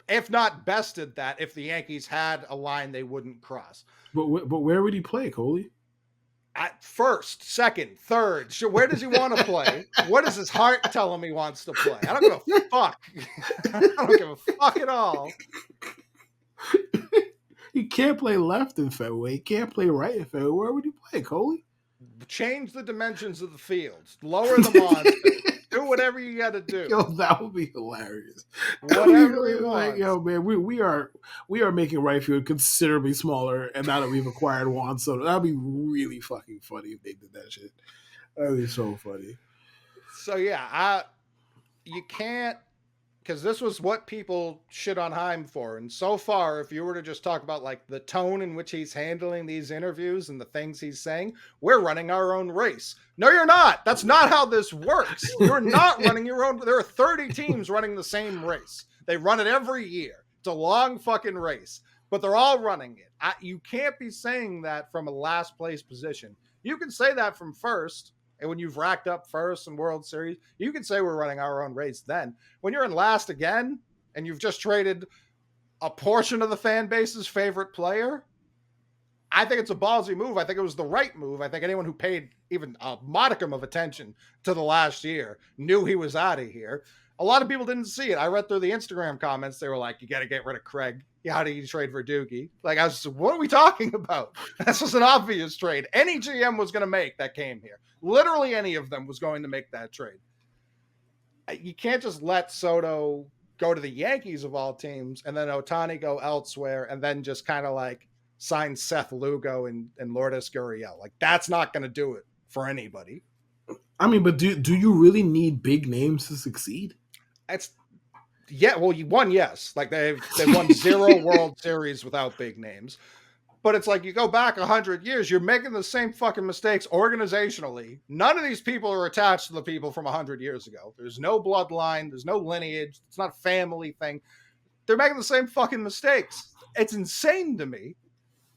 if not bested that, if the Yankees had a line they wouldn't cross. But where would he play, Coley? At first, second, third. Sure, where does he want to play? What does his heart tell him he wants to play? I don't give a fuck. I don't give a fuck at all. He can't play left in February. He can't play right in February. Where would he play, Coley? Change the dimensions of the fields. Lower the monster. Do whatever you got to do. Yo, that would be hilarious. Whatever you want. Like, yo, man, we are making right field considerably smaller, and now that we've acquired Juan Soto, that'd be really fucking funny if they did that shit. That'd be so funny. So yeah, you can't, because this was what people shit on Heim for. And so far, if you were to just talk about like the tone in which he's handling these interviews and the things he's saying, we're running our own race. No, you're not. That's not how this works. You're not running your own. There are 30 teams running the same race. They run it every year. It's a long fucking race, but they're all running it. You can't be saying that from a last place position. You can say that from first. And when you've racked up first in World Series, you can say we're running our own race then. When you're in last again and you've just traded a portion of the fan base's favorite player, I think it's a ballsy move. I think it was the right move. I think anyone who paid even a modicum of attention to the last year knew he was out of here. A lot of people didn't see it. I read through the Instagram comments. They were like, you got to get rid of Craig. How do you trade Verdugo? Like, I was just, what are we talking about? That's just an obvious trade. Any GM was going to make that came here. Literally any of them was going to make that trade. You can't just let Soto go to the Yankees of all teams, and then Ohtani go elsewhere, and then just kind of like sign Seth Lugo and Lourdes Gurriel. Like that's not going to do it for anybody. I mean, but do you really need big names to succeed? It's well, you won, yes. Like they won 0 World Series without big names. But it's like you go back 100 years, you're making the same fucking mistakes organizationally. None of these people are attached to the people from 100 years ago. There's no bloodline. There's no lineage. It's not a family thing. They're making the same fucking mistakes. It's insane to me.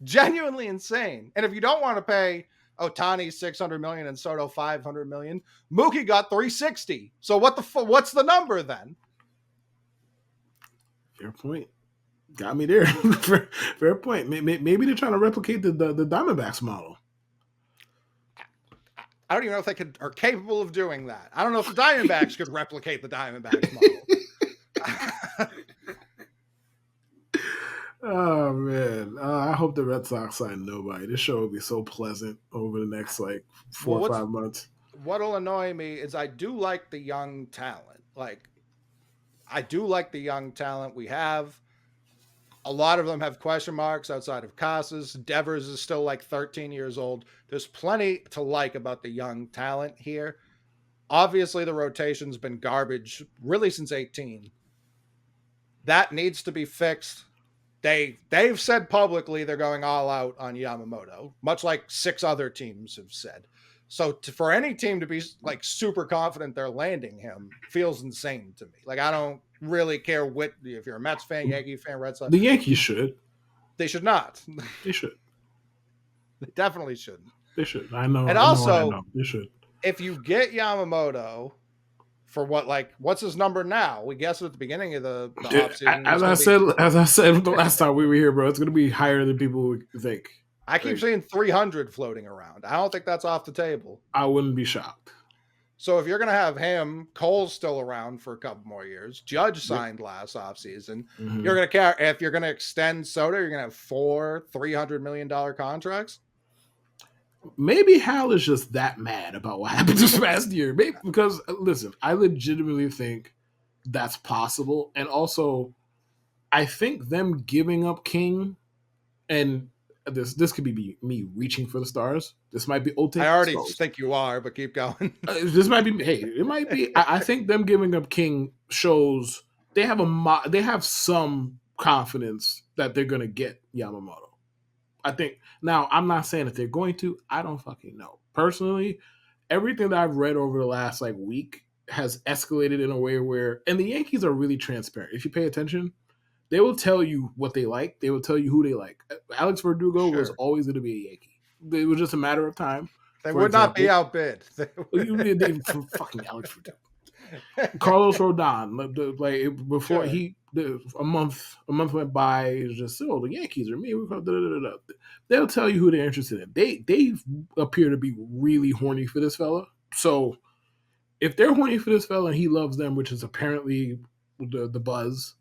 Genuinely insane. And if you don't want to pay Ohtani $600 million and Soto $500 million, Mookie got $360. So what's the number then? Fair point. Got me there. Fair point. Maybe they're trying to replicate the Diamondbacks model. I don't even know if they are capable of doing that. I don't know if the Diamondbacks could replicate the Diamondbacks model. Oh man, I hope the Red Sox sign nobody. This show will be so pleasant over the next like 4 or 5 months. What'll annoy me is I do like the young talent. Like I do like the young talent we have. A lot of them have question marks outside of Casas. Devers is still like 13 years old. There's plenty to like about the young talent here. Obviously, the rotation's been garbage really since 18. That needs to be fixed. They've said publicly they're going all out on Yamamoto, much like 6 other teams have said. So for any team to be like super confident they're landing him feels insane to me. Like I don't really care if you're a Mets fan, Yankee fan, Red Sox. The Yankees should. They should not. They should. They definitely shouldn't. They should. I know. And I know. They should. If you get Yamamoto for what's his number now? We guessed at the beginning of the offseason. As I said the last time we were here, bro, it's going to be higher than people think. I keep seeing 300 floating around. I don't think that's off the table. I wouldn't be shocked. So if you're going to have him, Cole's still around for a couple more years. Judge signed last offseason. Mm-hmm. You're going to care if you're going to extend Soto, you're going to have 4 $300 million contracts. Maybe Hal is just that mad about what happened this past year. Maybe because listen, I legitimately think that's possible. And also, I think them giving up King, and this could be me reaching for the stars. This might be old. I already think you are, but keep going. This might be. Hey, it might be. I think them giving up King shows they have some confidence that they're gonna get Yamamoto. I think now I'm not saying that they're going to. I don't fucking know. Personally, everything that I've read over the last like week has escalated in a way where, and the Yankees are really transparent. If you pay attention, they will tell you what they like. They will tell you who they like. Alex Verdugo was always going to be a Yankee. It was just a matter of time. They would not be outbid. Fucking Alex Verdugo. Carlos Rodon, like before a month went by, it's just the Yankees are me. They'll tell you who they're interested in. They appear to be really horny for this fella. So if they're horny for this fella and he loves them, which is apparently the buzz,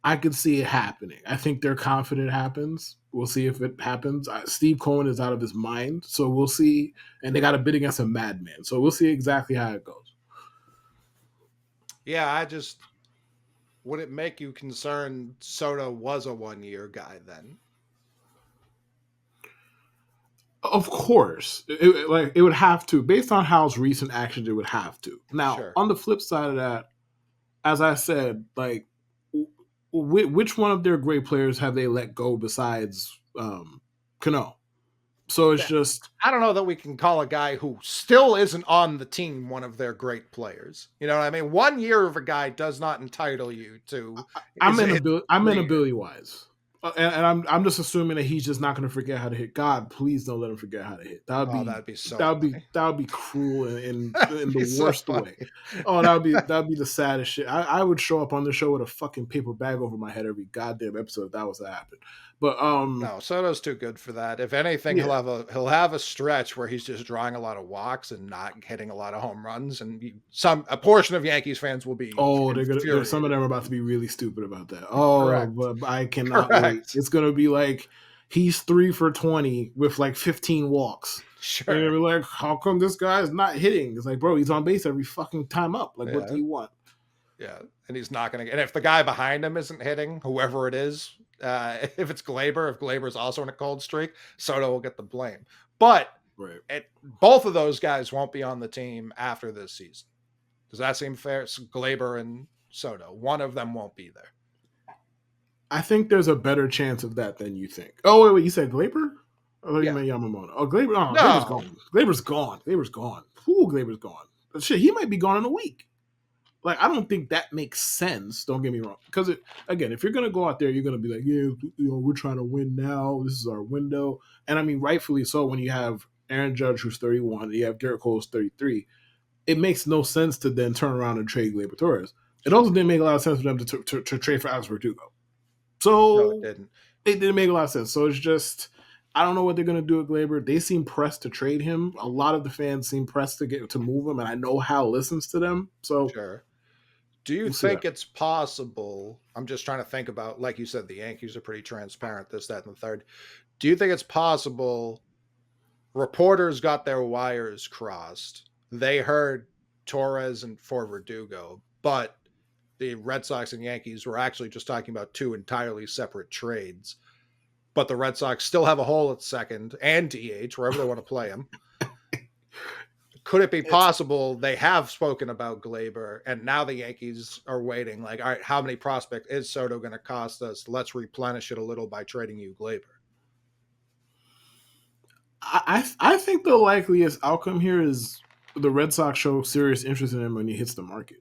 I could see it happening. I think they're confident it happens. We'll see if it happens. Steve Cohen is out of his mind, so we'll see. And they got a bid against a madman, so we'll see exactly how it goes. Yeah, would it make you concerned Soto was a 1-year guy then? Of course. It would have to. Based on Hal's recent actions, it would have to. Now, on the flip side of that, as I said, like, which one of their great players have they let go besides Cano? So it's just... I don't know that we can call a guy who still isn't on the team one of their great players. You know what I mean? 1 year of a guy does not entitle you to... I'm in ability wise. And I'm just assuming that he's just not going to forget how to hit. God, please don't let him forget how to hit. That'd be cruel in the worst way. Oh, that'd be the saddest shit. I would show up on the show with a fucking paper bag over my head every goddamn episode if that was to happen. But no, Soto's too good for that. If anything, he'll have a stretch where he's just drawing a lot of walks and not hitting a lot of home runs, and a portion of Yankees fans will be. Oh, some of them are about to be really stupid about that. Oh, correct. But I cannot wait. It's gonna be like he's 3 for 20 with like 15 walks. Sure. And they're like, how come this guy is not hitting? It's like, bro, he's on base every fucking time up. Like, what do you want? Yeah, and he's not going to. And if the guy behind him isn't hitting, whoever it is, if it's Gleyber, if Gleyber's also in a cold streak, Soto will get the blame. But Right. both of those guys won't be on the team after this season. Does that seem fair? It's Gleyber and Soto. One of them won't be there. I think there's a better chance of that than you think. Oh, wait, you said Gleyber? Oh, you Yeah. meant Yamamoto. Oh, Gleyber. Oh, No. Gleyber's gone. Gleyber's gone. Gleyber's gone. Ooh, Gleyber's gone. Shit, he might be gone in a week. Like, I don't think that makes sense. Don't get me wrong. Because, again, if you're going to go out there, you're going to be like, yeah, we're trying to win now. This is our window. And, I mean, rightfully so when you have Aaron Judge, who's 31, and you have Garrett Cole, who's 33. It makes no sense to then turn around and trade Gleyber Torres. It also didn't make a lot of sense for them to trade for Alex Verdugo. So No, it didn't. It didn't make a lot of sense. So it's just, I don't know what they're going to do with Gleyber. They seem pressed to trade him. A lot of the fans seem pressed to move him, and I know Hal listens to them. So Sure. Do you think it's possible? I'm just trying to think about, like you said, the Yankees are pretty transparent, this, that, and the third. Do you think it's possible reporters got their wires crossed? They heard Torres and for Verdugo, but the Red Sox and Yankees were actually just talking about two entirely separate trades. But the Red Sox still have a hole at second and DH, wherever they want to play him. Could it be possible they have spoken about Gleyber and now the Yankees are waiting? Like, all right, how many prospects is Soto going to cost us? Let's replenish it a little by trading you Gleyber. I think the likeliest outcome here is the Red Sox show serious interest in him when he hits the market.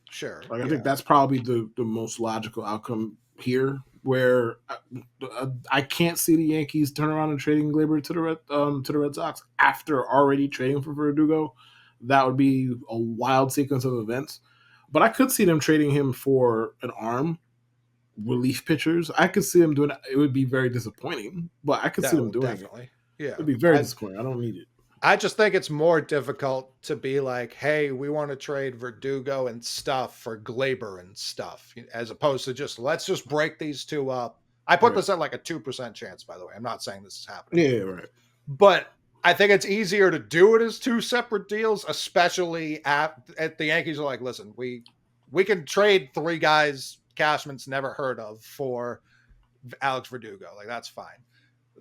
Sure. Like, I think that's probably the most logical outcome here, where I can't see the Yankees turn around and trading Gleyber to the Red Sox after already trading for Verdugo. That would be a wild sequence of events. But I could see them trading him for an arm, relief pitchers. I could see them doing it. It would be very disappointing, but I could see them doing definitely. it. Yeah. It'd be very disappointing. I don't need it. I just think it's more difficult to be like, hey, we want to trade Verdugo and stuff for Gleyber and stuff, as opposed to let's just break these two up. I put this at like a 2% chance, by the way. I'm not saying this is happening. Yeah, right. But I think it's easier to do it as two separate deals, especially at the Yankees are like, listen, we can trade three guys Cashman's never heard of for Alex Verdugo. Like, that's fine.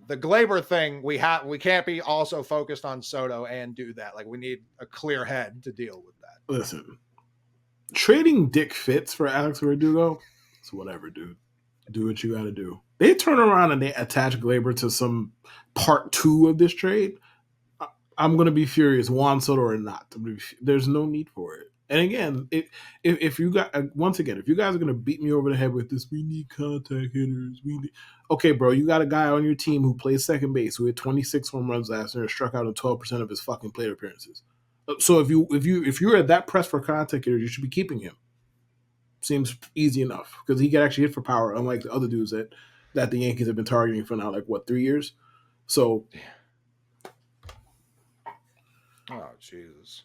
The Gleyber thing, we can't be also focused on Soto and do that. Like, we need a clear head to deal with that. Listen, trading Dick Fitz for Alex Verdugo, it's whatever, dude. Do what you got to do. They turn around and they attach Gleyber to some part 2 of this trade. I'm going to be furious, Juan Soto or not. There's no need for it. And again, if you got once again, if you guys are gonna beat me over the head with this, we need contact hitters. Okay, bro, you got a guy on your team who plays second base who hit 26 home runs last year and struck out in 12% of his fucking plate appearances. So if you're at that press for contact hitters, you should be keeping him. Seems easy enough because he can actually hit for power, unlike the other dudes that the Yankees have been targeting for now, 3 years. So, oh Jesus.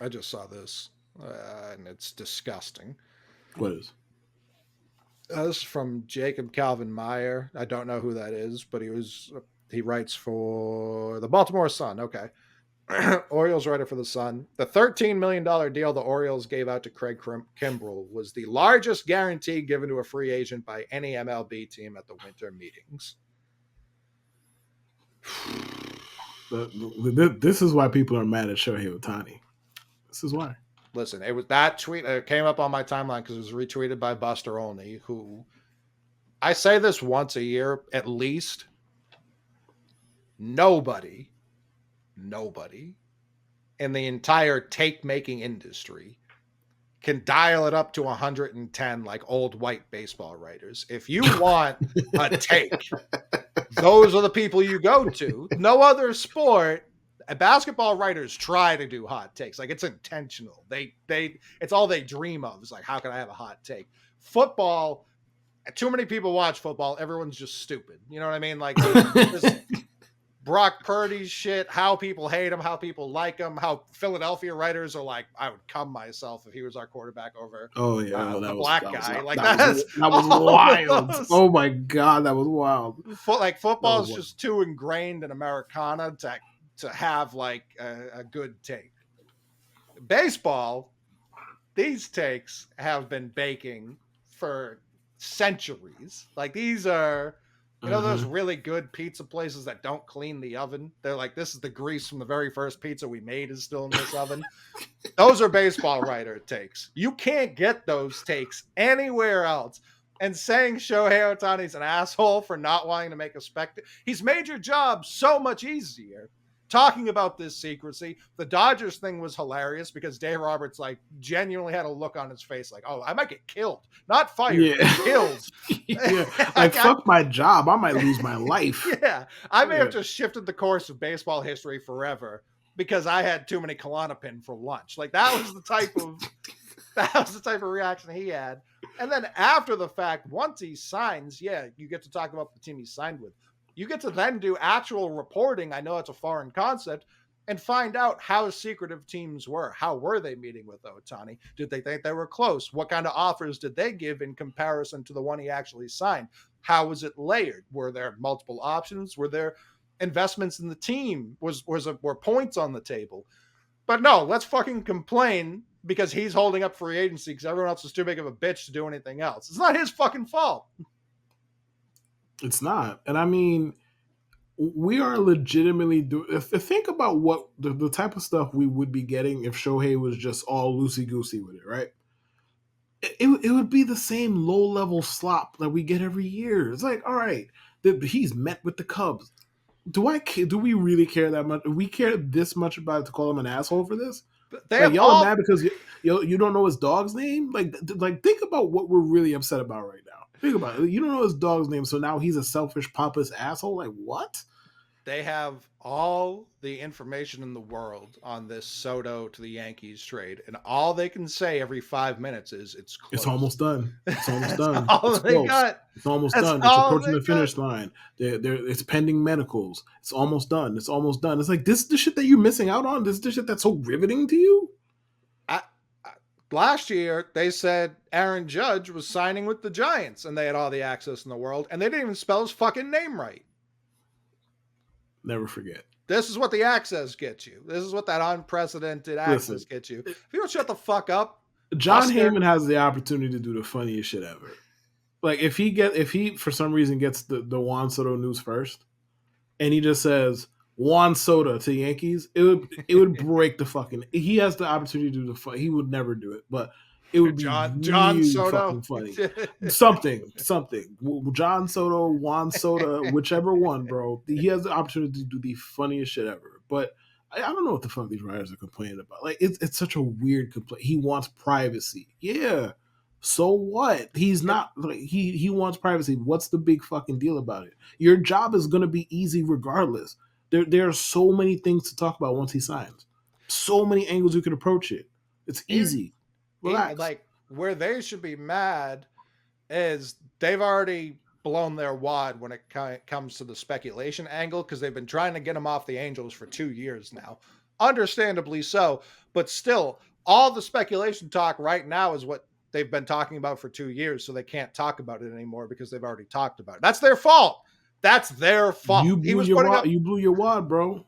I just saw this, and it's disgusting. What is? This is from Jacob Calvin Meyer. I don't know who that is, but he writes for the Baltimore Sun. Okay. Orioles writer for the Sun. The $13 million deal the Orioles gave out to Craig Kimbrell was the largest guarantee given to a free agent by any MLB team at the winter meetings. This is why people are mad at Shohei Ohtani. This is why. Listen, it was that tweet. It came up on my timeline because it was retweeted by Buster Olney, who I say this once a year at least. Nobody in the entire take-making industry can dial it up to 110 like old white baseball writers. If you want a take, those are the people you go to. No other sport. Basketball writers try to do hot takes. Like, it's intentional. It's all they dream of. It's like, how can I have a hot take? Football, too many people watch football. Everyone's just stupid. You know what I mean? Like, Brock Purdy shit, how people hate him, how people like him, how Philadelphia writers are like, I would come myself if he was our quarterback over the black guy. That was wild. Oh my God, that was wild. Football is just too ingrained in Americana to have like a good take. Baseball, these takes have been baking for centuries. Like these are, those Mm-hmm. really good pizza places that don't clean the oven. They're like, this is the grease from the very first pizza we made is still in this oven. Those are baseball writer takes. You can't get those takes anywhere else. And saying Shohei Ohtani's an asshole for not wanting to make a spectacle, he's made your job so much easier. Talking about this secrecy, the Dodgers thing was hilarious because Dave Roberts like genuinely had a look on his face like, "Oh, I might get killed, not fired, Yeah. killed." Yeah. Like, like, fuck my job. I might lose my life. yeah, I may have Yeah. just shifted the course of baseball history forever because I had too many Klonopin for lunch. Like that was the type of reaction he had. And then after the fact, once he signs, yeah, you get to talk about the team he signed with. You get to then do actual reporting. I know it's a foreign concept, and find out how secretive teams were. How were they meeting with Ohtani? Did they think they were close? What kind of offers did they give in comparison to the one he actually signed? How was it layered? Were there multiple options? Were there investments in the team? Were points on the table? But no, let's fucking complain because he's holding up free agency because everyone else is too big of a bitch to do anything else. It's not his fucking fault. It's not. And I mean, we are legitimately think about what the type of stuff we would be getting if Shohei was just all loosey goosey with it, right? It would be the same low level slop that we get every year. It's like, all right, he's met with the Cubs. Do we really care that much? We care this much about to call him an asshole for this? They Like, have y'all are all mad because you don't know his dog's name? Like think about what we're really upset about right now. Think about it. You don't know his dog's name, so now he's a selfish, pompous asshole. Like what? they have all the information in the world on this Soto to the Yankees trade, and all they can say every 5 minutes is it's It's close. almost done. It's almost That's done. all It's they close. got. It's almost That's done. It's all approaching they the got. finish line. It's pending medicals. It's almost done. It's almost done. It's like this is the shit that you're missing out on. This is the shit that's so riveting to you. I, Last year they said Aaron Judge was signing with the Giants, and they had all the access in the world, and they didn't even spell his fucking name right. Never forget. This is what the access gets you. This is what that unprecedented access Listen, gets you. If you don't shut the fuck up, John Buster. Heyman has the opportunity to do the funniest shit ever. Like if he for some reason gets the Juan Soto news first, and he just says Juan Soto to Yankees, it would break the fucking. He has the opportunity to do the fun. He would never do it, but it would be John really Soto. fucking funny. Something. John Soto, Juan Soto, whichever one, bro. He has the opportunity to do the funniest shit ever. But I don't know what the fuck these writers are complaining about. Like it's such a weird complaint. He wants privacy. Yeah. So what? He's not like he wants privacy. What's the big fucking deal about it? Your job is gonna be easy regardless. There are so many things to talk about once he signs. So many angles you could approach it. It's Even, easy. even Relax. like where they should be mad is they've already blown their wad when it comes to the speculation angle because they've been trying to get him off the Angels for 2 years now. Understandably so, but still, all the speculation talk right now is what they've been talking about for 2 years, so they can't talk about it anymore because they've already talked about it. That's their fault. That's their You fault. blew your wad. You blew your wad, bro.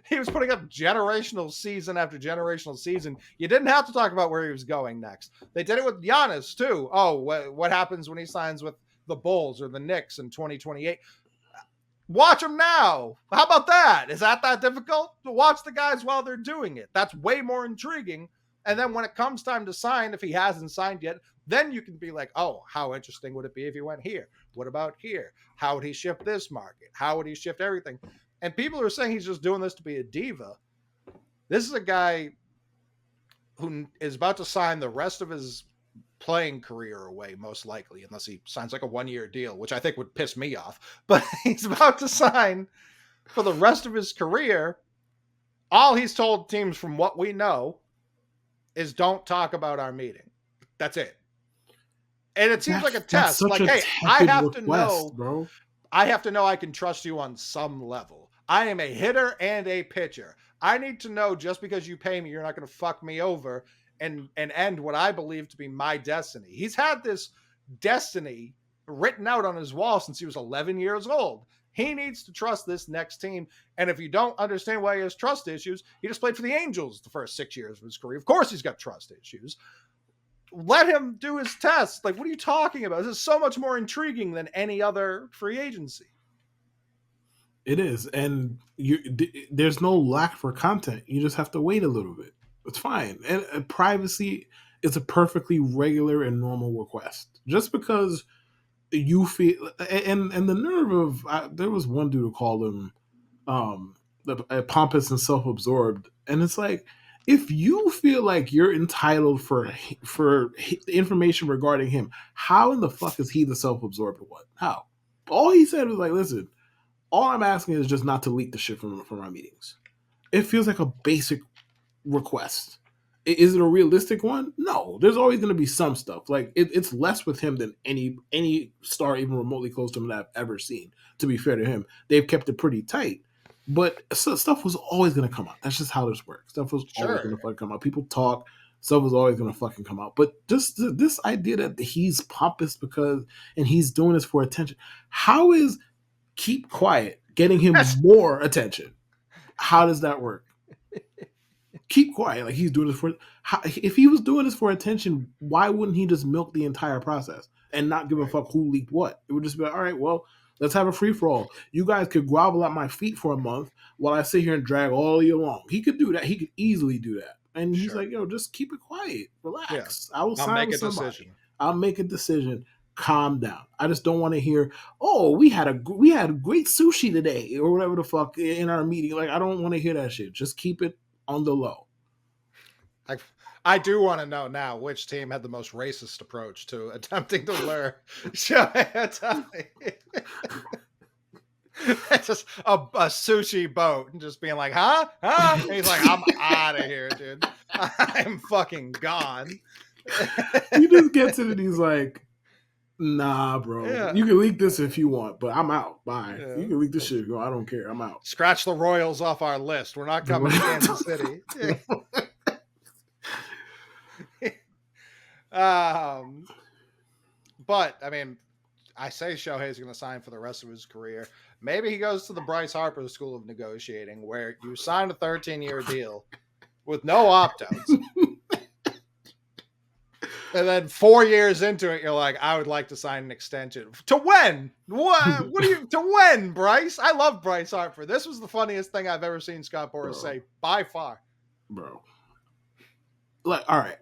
He was putting up generational season after generational season. You didn't have to talk about where he was going next. They did it with Giannis too. Oh, what happens when he signs with the Bulls or the Knicks in 2028? Watch them now. How about that? Is that difficult? Watch the guys while they're doing it. That's way more intriguing. And then when it comes time to sign, if he hasn't signed yet, then you can be like, oh, how interesting would it be if he went here? What about here? How would he shift this market? How would he shift everything? And people are saying he's just doing this to be a diva. This is a guy who is about to sign the rest of his playing career away, most likely, unless he signs like a 1-year deal, which I think would piss me off. But he's about to sign for the rest of his career. All he's told teams, from what we know, is don't talk about our meeting. That's it. And it seems like a test. Like, hey, I have to know, bro. I have to know I can trust you on some level. I am a hitter and a pitcher. I need to know just because you pay me, you're not going to fuck me over and end what I believe to be my destiny. He's had this destiny written out on his wall since he was 11 years old. He needs to trust this next team. And if you don't understand why he has trust issues, he just played for the Angels the first 6 years of his career. Of course he's got trust issues. let him do his test. Like, what are you talking about? This is so much more intriguing than any other free agency. It is, and there's no lack for content. You just have to wait a little bit. It's fine, and privacy is a perfectly regular and normal request. Just because you feel, and the nerve of there was one dude who called him pompous and self-absorbed, and it's like, if you feel like you're entitled for information regarding him, how in the fuck is he the self-absorbed one? How? All he said was like, listen, all I'm asking is just not to leak the shit from our meetings. It feels like a basic request. Is it a realistic one? No. There's always going to be some stuff. Like it's less with him than any star even remotely close to him that I've ever seen. To be fair to him, they've kept it pretty tight. But stuff was always going to come out. That's just how this works. Stuff was always going to fucking come out. People talk. Stuff was always going to fucking come out. But just this idea that he's pompous because and he's doing this for attention. How is keep quiet getting him more attention? How does that work? Keep quiet, like he's doing this for. If he was doing this for attention, why wouldn't he just milk the entire process and not give a fuck who leaked what? It would just be like, all right, well, let's have a free for all. You guys could grovel at my feet for a month while I sit here and drag all year long. He could do that. He could easily do that. And he's like, yo, just keep it quiet, relax. Yeah. I will sign with somebody. Decision. I'll make a decision. Calm down. I just don't want to hear, oh, we had great sushi today or whatever the fuck in our meeting. Like, I don't want to hear that shit. Just keep it on the low. I do want to know now which team had the most racist approach to attempting to lure Shohei Ohtani. It's just a sushi boat and just being like, huh? And he's like, I'm out of here, dude. I'm fucking gone. He just gets it and he's like, nah, bro. Yeah. You can leak this if you want, but I'm out. Bye. Yeah. You can leak this shit. I don't care. I'm out. Scratch the Royals off our list. We're not coming to Kansas City. But I mean, I say Shohei's going to sign for the rest of his career. Maybe he goes to the Bryce Harper School of Negotiating, where you sign a 13-year deal with no opt-outs. And then 4 years into it, you're like, I would like to sign an extension. To when? What do you, to when, Bryce? I love Bryce Harper. This was the funniest thing I've ever seen Scott Boras say, by far. Bro. Like, all right.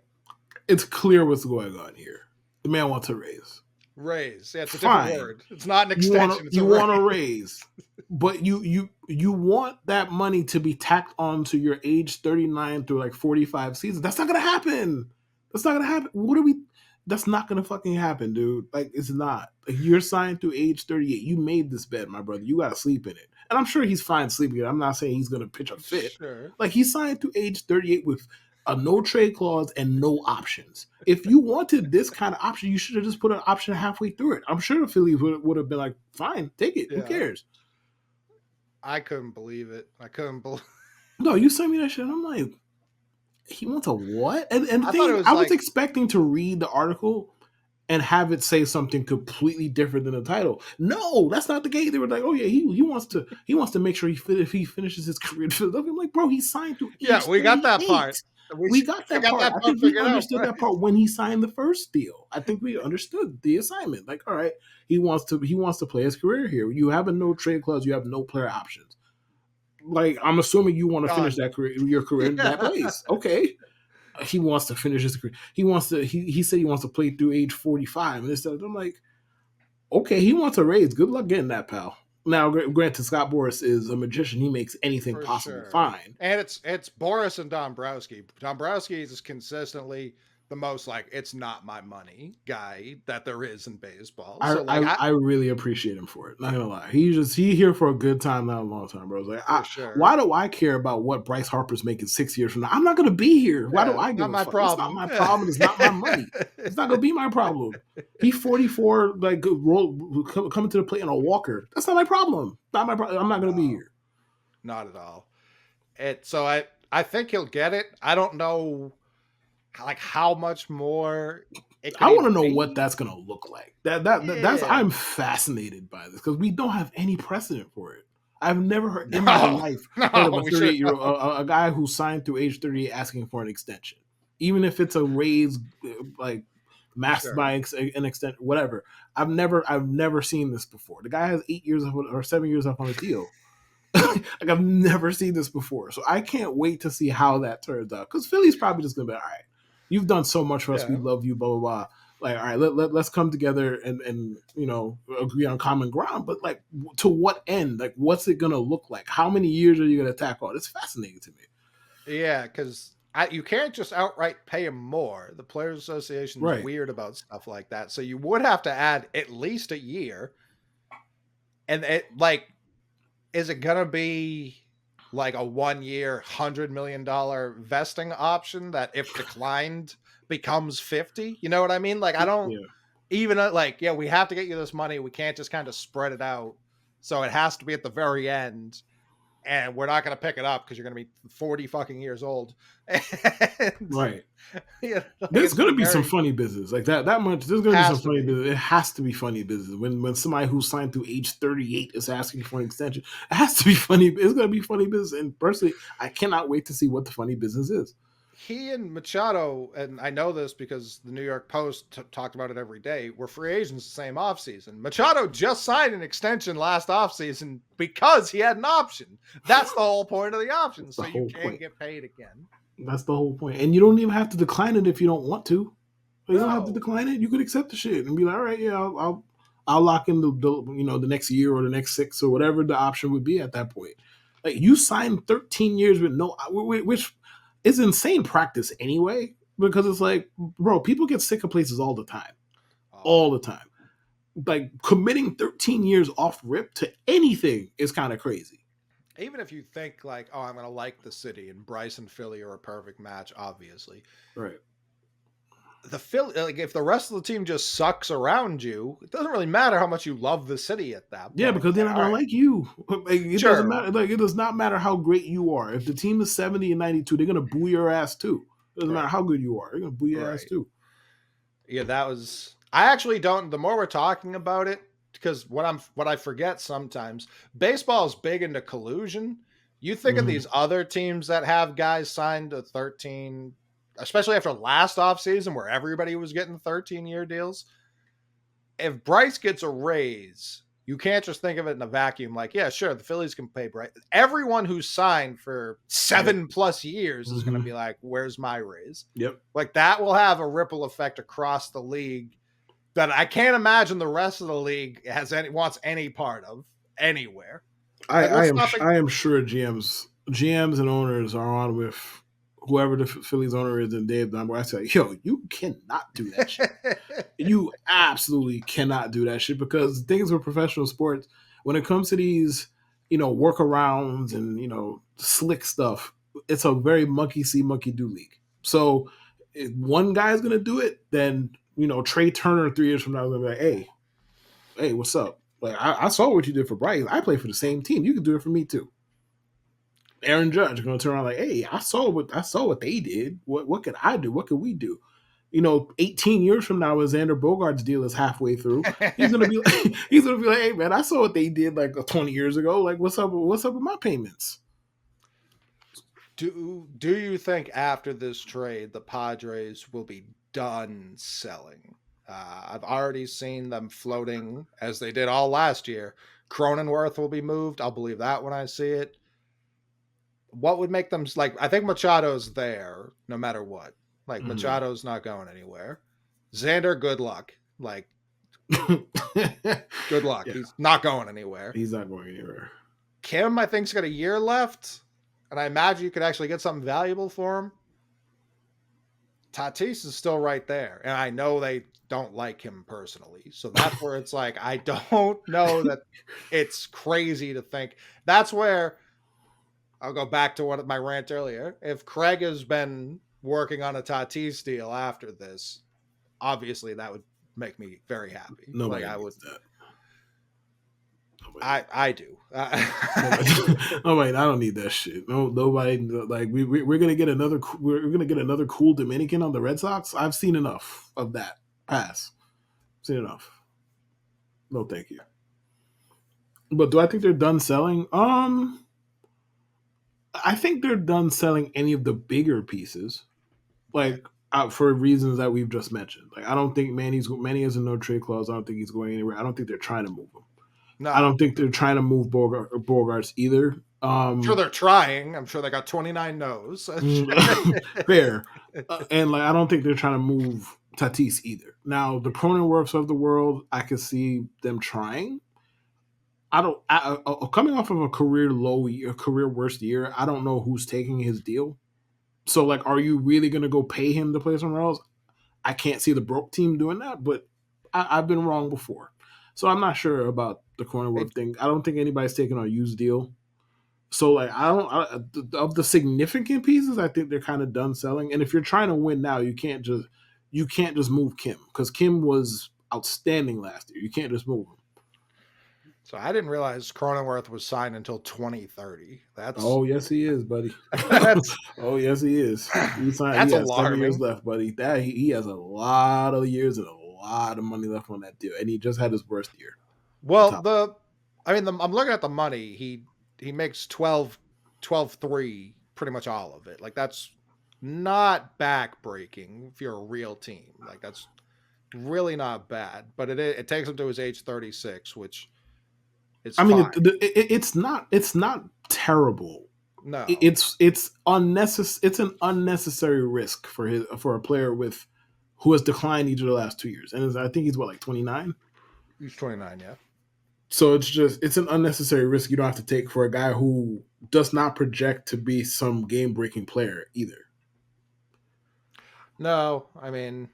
It's clear what's going on here. The man wants a raise. Raise. Yeah, it's a different word. It's not an extension. You want a raise. But you want that money to be tacked on to your age 39 through like 45 seasons. That's not going to happen. That's not gonna happen. That's not gonna fucking happen, dude. Like, it's not. Like, you're signed through age 38. You made this bet, my brother. You gotta sleep in it. And I'm sure he's fine sleeping in it. I'm not saying he's gonna pitch a fit. Sure. Like, he signed through age 38 with a no trade clause and no options. If you wanted this kind of option, you should have just put an option halfway through it. I'm sure the Phillies would have been like, fine, take it. Yeah. Who cares? I couldn't believe it. No, you sent me that shit. And I'm like, he wants a what? And I was expecting to read the article and have it say something completely different than the title. No, that's not the case. They were like, oh yeah, he wants to make sure if he finishes his career in Philadelphia. I'm like, bro, he signed through. Yeah, we got that part. We got that part. I think we understood that part when he signed the first deal. I think we understood the assignment. Like, all right, he wants to play his career here. You have a no trade clause. You have no player options. Like, I'm assuming you want to finish your career in that place. Okay. He wants to finish his career. He said he wants to play through age 45. And instead, I'm like, okay, he wants a raise. Good luck getting that, pal. Now, granted, Scott Boras is a magician. He makes anything possible fine. And it's Boras and Dombrowski. Dombrowski is consistently the most like, it's not my money guy that there is in baseball. I really appreciate him for it. Not gonna lie, he here for a good time, not a long time, bro. Like, why do I care about what Bryce Harper's making 6 years from now? I'm not gonna be here. Why do I give a fuck? It's not my problem. It's not my money. It's not gonna be my problem. He's 44, like coming to the plate in a walker. That's not my problem. Not my problem. I'm not gonna be here. Not at all. So I think he'll get it. I don't know. Like, how much more? I want to know what that's gonna look like. That's I'm fascinated by this because we don't have any precedent for it. I've never heard in my life heard of a 38-year-old, a guy who signed through age 38 asking for an extension. even if it's a raise, like masked Sure. by an extent, whatever. I've never seen this before. The guy has 8 years or 7 years left on his deal. Like I've never seen this before, so I can't wait to see how that turns out. Because Philly's probably just gonna be all right. You've done so much for us. We Yeah. love you. Blah blah blah. Like all right, let's come together and agree on common ground. But like to what end? Like what's it gonna look like? How many years are you gonna tack on? It's fascinating to me. Yeah, because you can't just outright pay him more. The Players Association's Right. weird about stuff like that. So you would have to add at least a year. And is it gonna be like a 1 year, $100 million vesting option that if declined becomes 50? You know what I mean? Like I don't Yeah. even yeah, we have to get you this money. We can't just kind of spread it out. So it has to be at the very end. And we're not going to pick it up because you're going to be 40 fucking years old. And, Right. There's it's gonna be some very funny business like that. That much. There's gonna be some has to funny be. business. It has to be funny business when somebody who signed through age 38 is asking for an extension. It has to be funny. It's gonna be funny business. And personally, I cannot wait to see what the funny business is. He and Machado, and I know this because the New York Post talked about it every day, were free agents the same offseason. Machado just signed an extension last offseason because he had an option. That's the whole point of the option. That's the So you whole can point. get paid again. That's the whole point. And you don't even have to decline it if you don't want to. You don't have to No. decline it. You could accept the shit and be like, all right, yeah, I'll lock in the next year or the next 6 or whatever the option would be at that point. Like you signed 13 years with no, which is insane practice anyway, because it's like, bro, people get sick of places Oh, all the time. Like committing 13 years off rip to anything is kind of crazy. even if you think like, oh, I'm going to like the city, and Bryce and Philly are a perfect match, obviously. Right. The Philly, like if the rest of the team just sucks around you, it doesn't really matter how much you love the city at that Yeah, point. because they're Like, not all gonna right, like you. Like, it doesn't sure, matter. Like it does not matter how great you are. If the team is 70 and 92, they're gonna boo your ass too. It doesn't matter right, how good you are. They're gonna boo your ass right. too. Yeah, that was. I actually don't. The more we're talking about it, because what I forget sometimes, baseball is big into collusion. You think of Mm-hmm. these other teams that have guys signed to 13, especially after last offseason where everybody was getting 13-year deals. If Bryce gets a raise, you can't just think of it in a vacuum. Like, yeah, sure, the Phillies can pay Bryce. Everyone who's signed for Yep. 7+ years is going to Mm-hmm. be like, "Where's my raise?" Yep. Like that will have a ripple effect across the league that I can't imagine the rest of the league wants any part of anywhere. I, Like, I let's am not forget. I am sure GMs and owners are on with whoever the Phillies owner is and Dave Dunbar. I say, yo, you cannot do that shit. You absolutely cannot do that shit because things with professional sports, when it comes to these, workarounds and slick stuff, it's a very monkey see, monkey do league. So if one guy's gonna do it, then Trey Turner 3 years from now is gonna be like, hey, what's up? Like I saw what you did for Bryce. I play for the same team. You can do it for me too. Aaron Judge gonna turn around like, hey, I saw what they did. What could I do? What could we do? 18 years from now, when Xander Bogart's deal is halfway through, he's gonna be like, hey man, I saw what they did like 20 years ago. Like, what's up? What's up with my payments? Do you think after this trade the Padres will be done selling? I've already seen them floating as they did all last year. Cronenworth will be moved. I'll believe that when I see it. What would make them like? I think Machado's there no matter what. Like Mhm. Machado's not going anywhere. Xander, good luck. Like good luck. Yeah, He's not going anywhere. he's not going anywhere. Kim, I think's got a year left, and I imagine you could actually get something valuable for him. Tatis is still right there, and I know they don't like him personally, so that's where it's like I don't know that it's crazy to think. That's where I'll go back to what my rant earlier. If Craig has been working on a Tatis deal after this, obviously that would make me very happy. Like Nobody I would, needs that. Nobody needs I do. Nobody, nobody. I don't need that shit. No, nobody. Like we're gonna get another. We're gonna get another cool Dominican on the Red Sox. I've seen enough of that. Pass. Seen enough. No, thank you. But do I think they're done selling? I think they're done selling any of the bigger pieces. like for reasons that we've just mentioned. Like I don't think Manny has a no trade clause. I don't think he's going anywhere. I don't think they're trying to move him. I No, don't think they're trying to move Bogarts either. I'm sure they're trying. I'm sure they got 29 no's. Fair, and like I don't think they're trying to move Tatis either. Now the Cronenworths of the world, I could see them trying. I don't. Coming off of a career low, a career worst year, I don't know who's taking his deal. So like, are you really going to go pay him to play somewhere else? I can't see the broke team doing that, but I've been wrong before. So I'm not sure about the Hey, Cronenworth thing. I don't think anybody's taking a used deal. So like of the significant pieces, I think they're kind of done selling. And if you're trying to win now, you can't just move Kim because Kim was outstanding last year. You can't just move him. so I didn't realize Cronenworth was signed until 2030. Oh yes, he is, buddy. That's Oh yes, he is. He signed. He that's has 7 years alarming. left, buddy. That he has a lot of years and a lot of money left on that deal, and he just had his worst year. On Well, top. I'm looking at the money. He makes 12-3 pretty much all of it. Like that's not backbreaking if you're a real team. Like that's really not bad. But it takes him to his age 36, which is I mean, fine. it's not terrible. No, It's unnecessary. It's an unnecessary risk for a player with who has declined each of the last 2 years, and I think he's what like 29. he's 29. Yeah. So it's an unnecessary risk you don't have to take for a guy who does not project to be some game breaking player either. No, I mean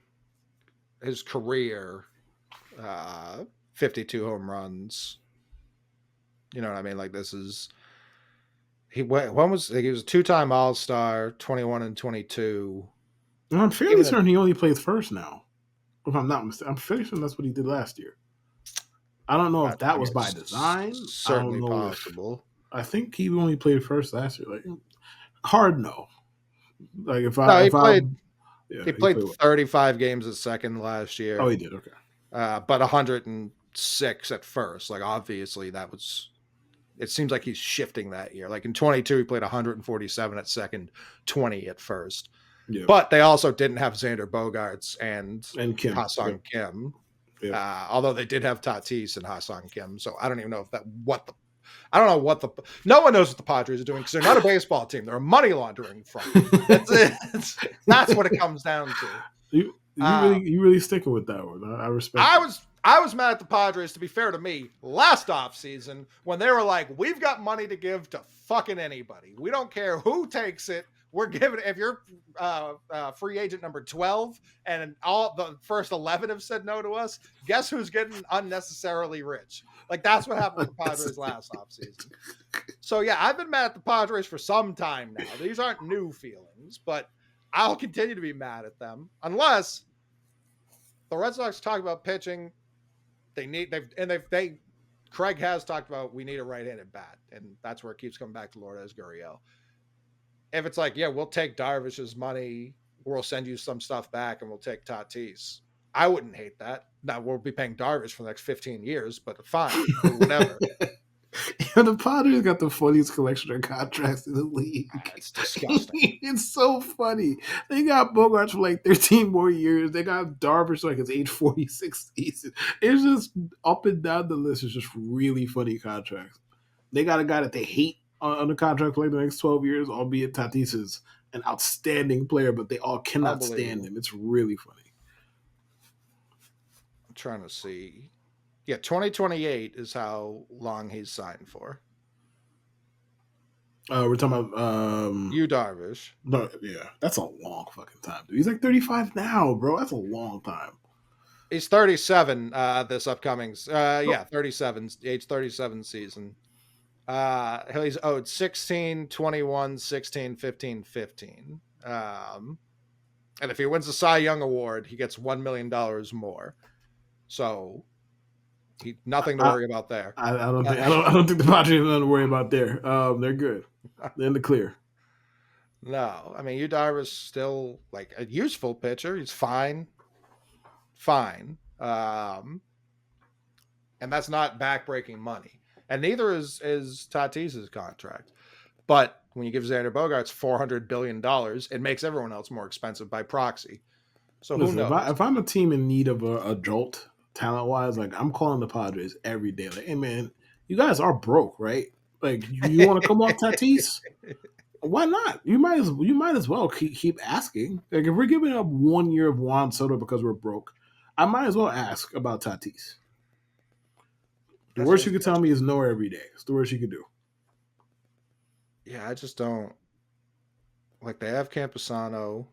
his career, 52 home runs. You know what I mean? Like this is when was he was a 2-time All Star, 21 and 22. And I'm fairly Even if certain he only plays first now. If I'm not mistaken, I'm fairly certain that's what he did last year. I don't know if I that mean, was by it's design. I don't certainly know if possible. I think he only played first last year. Like hard no. Like No, if I yeah, he he played played what? 35 games at second last Oh, year, he did. Okay. but 106 at first. Like obviously that was. It seems like he's shifting that year. Like in 22, he played 147 at second, 20 at first. Yeah. But they also didn't have Xander Bogaerts and And Kim. Yep. Ha-Sung Kim. Yep. Although they did have Tatis and Ha-Sung Kim. So I don't even know if I don't know what no one knows what the Padres are doing because they're not a baseball team. They're a money laundering front. That's it. That's what it comes down to. You really sticking with that one. I respect I was mad at the Padres, to be fair to me, last offseason when they were like, we've got money to give to fucking anybody. We don't care who takes it. We're giving if you're free agent number 12 and all the first 11 have said no to us, guess who's getting unnecessarily rich? Like that's what happened with the Padres last offseason. So yeah, I've been mad at the Padres for some time now. These aren't new feelings, but I'll continue to be mad at them unless the Red Sox talk about pitching. Craig has talked about we need a right-handed bat, and that's where it keeps coming back to Lourdes Gurriel. If it's like, yeah, we'll take Darvish's money, we'll send you some stuff back, and we'll take Tatis. I wouldn't hate that. Now we'll be paying Darvish for the next 15 years, but fine, whatever. Yeah, the Padres got the funniest collection of contracts in the league. It's disgusting. It's so funny. They got Bogarts for like 13 more years. They got Darvish like his age 46 season. It's just up and down the list. It's just really funny contracts. They got a guy that they hate on the contract for like the next 12 years, albeit Tatis is an outstanding player, but they all cannot stand him. It's really funny. I'm trying to see. Yeah, 2028 is how long he's signed for. We're talking about Yu Darvish. no, yeah, that's a long fucking time, dude. He's like 35 now, bro. That's a long time. He's 37 this upcoming 37, age 37 season. He's owed 16, 21, 16, 15, 15. And if he wins the Cy Young Award, he gets $1 million more. So nothing to worry about there. I don't think the Padres have nothing to worry about there. They're good. They're in the clear. No, I mean, Yu Darvish still like a useful pitcher. He's fine. And that's not backbreaking money. And neither is Tatis's contract. But When you give Xander Bogaerts $400 billion, it makes everyone else more expensive by proxy. So who Listen, knows? if I'm a team in need of a jolt talent wise, like I'm calling the Padres every day. Like, hey man, you guys are broke, right? Like you want to come off Tatis? Why not? You might as well keep asking. Like if we're giving up 1 year of Juan Soto because we're broke, I might as well ask about Tatis. The That's worst you just could tell me is no every day. It's the worst you could do. yeah. I just don't like they have Campusano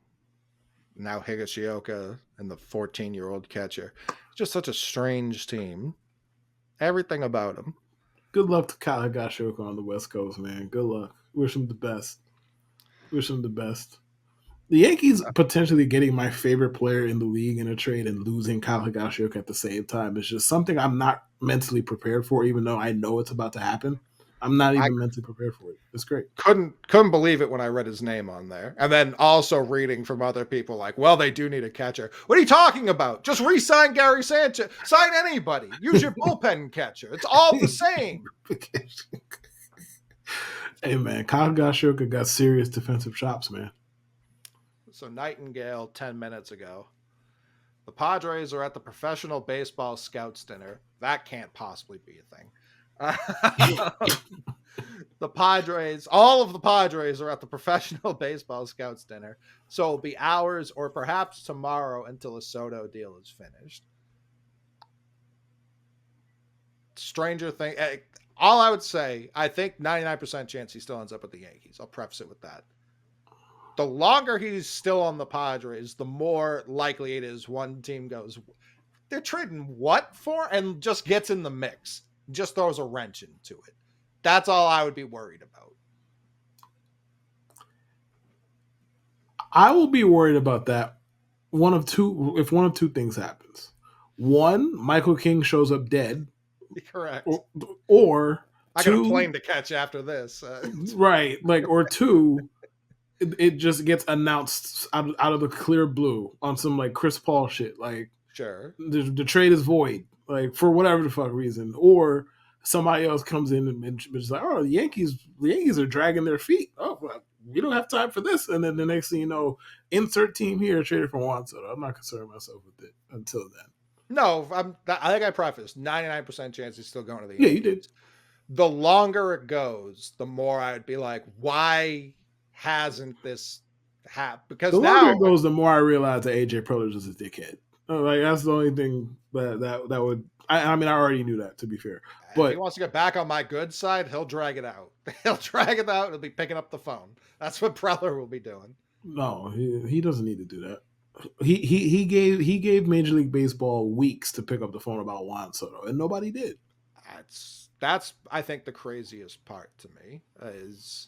now Higashioka and the 14-year-old catcher. It's just such a strange team. Everything about him. Good luck to Kyle Higashioka on the West Coast, man. Good luck. Wish him the best. Wish him the best. The Yankees potentially getting my favorite player in the league in a trade and losing Kyle Higashioka at the same time is just something I'm not mentally prepared for, even though I know it's about to happen. I'm not I even mentally prepared for it. It's great. couldn't believe it when I read his name on there. And then also reading from other people like, well, they do need a catcher. What are you talking about? Just re-sign Gary Sanchez. Sign anybody. Use your bullpen catcher. It's all the same. Hey man, Kyle Higashioka got serious defensive chops, man. So Nightingale 10 minutes ago. The Padres are at the Professional Baseball Scouts Dinner. That can't possibly be a thing. The Padres, all of the Padres are at the Professional Baseball Scouts Dinner. So it'll be hours or perhaps tomorrow until the Soto deal is finished. Stranger thing. All I would say, I think 99% chance he still ends up with the Yankees. I'll preface it with that. The longer he's still on the Padres, the more likely it is one team goes, they're trading what for? And just gets in the mix, just throws a wrench into it. That's all I would be worried about. I will be worried about that. If one of two things happens. One, Michael King shows up dead, Correct. or I got a two, plane to catch after this. right? Like, or two, it just gets announced out of the clear blue on some like Chris Paul shit. Like, Sure. the trade is void, like for whatever the fuck reason, or somebody else comes in and is like, oh, the Yankees are dragging their feet. Oh, well, we don't have time for this. And then the next thing you know, insert team here traded for Juan Soto. I'm not concerned myself with it until then. No, I think I prefaced 99% chance he's still going to the Yeah, Yankees. you did. The longer it goes, the more I'd be like, why hasn't this happened? Because The longer now, it goes, the more I realize that AJ Preller is a dickhead. Like that's the only thing that would. I mean, I already knew that, to be fair, if he but wants to get back on my good side, he'll drag it out. He'll drag it out. He'll be picking up the phone. That's what Preller will be doing. no, he doesn't need to do that. He gave Major League Baseball weeks to pick up the phone about Juan Soto, and nobody did. That's I think the craziest part to me is,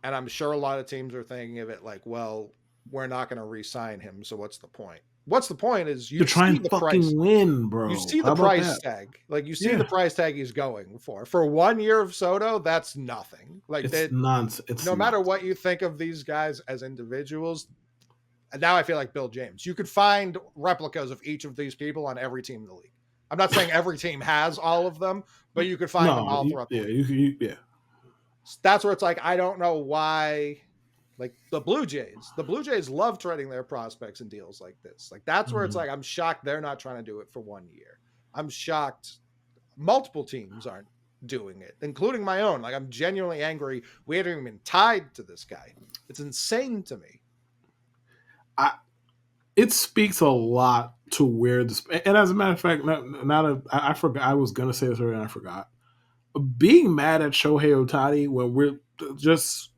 and I'm sure a lot of teams are thinking of it like, well, we're not going to re-sign him, so what's the point? What's the point is you To try see and the price. fucking win, bro. You see How the about price that? tag. Like you see Yeah, the price tag he's going for. For 1 year of Soto, that's nothing. Like it's that nonsense. It's no matter nonsense. what you think of these guys as individuals, and now I feel like Bill James. You could find replicas of each of these people on every team in the league. I'm not saying every team has all of them, but you could find them No, all throughout the league. yeah. That's where it's like I don't know why. Like the Blue Jays love trading their prospects in deals like this. Like that's where it's Mhm. like I'm shocked they're not trying to do it for 1 year. I'm shocked multiple teams aren't doing it, including my own. Like I'm genuinely angry we haven't even been tied to this guy. It's insane to me. It speaks a lot to where this. And as a matter of fact, I forgot. I was gonna say this earlier, and I forgot. Being mad at Shohei Ohtani when we're just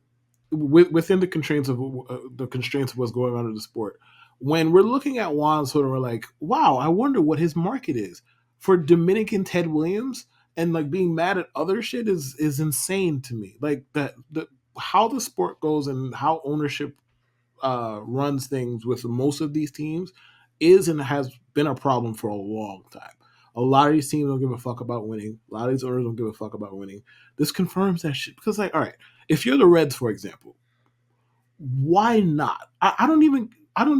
within the constraints of what's going on in the sport. When we're looking at Juan Soto, we're like, wow, I wonder what his market is for Dominican Ted Williams, and like being mad at other shit is insane to me. Like the how the sport goes and how ownership runs things with most of these teams is and has been a problem for a long time. A lot of these teams don't give a fuck about winning. A lot of these owners don't give a fuck about winning. This confirms that shit because, like, all right, if you're the Reds, for example, why not? I don't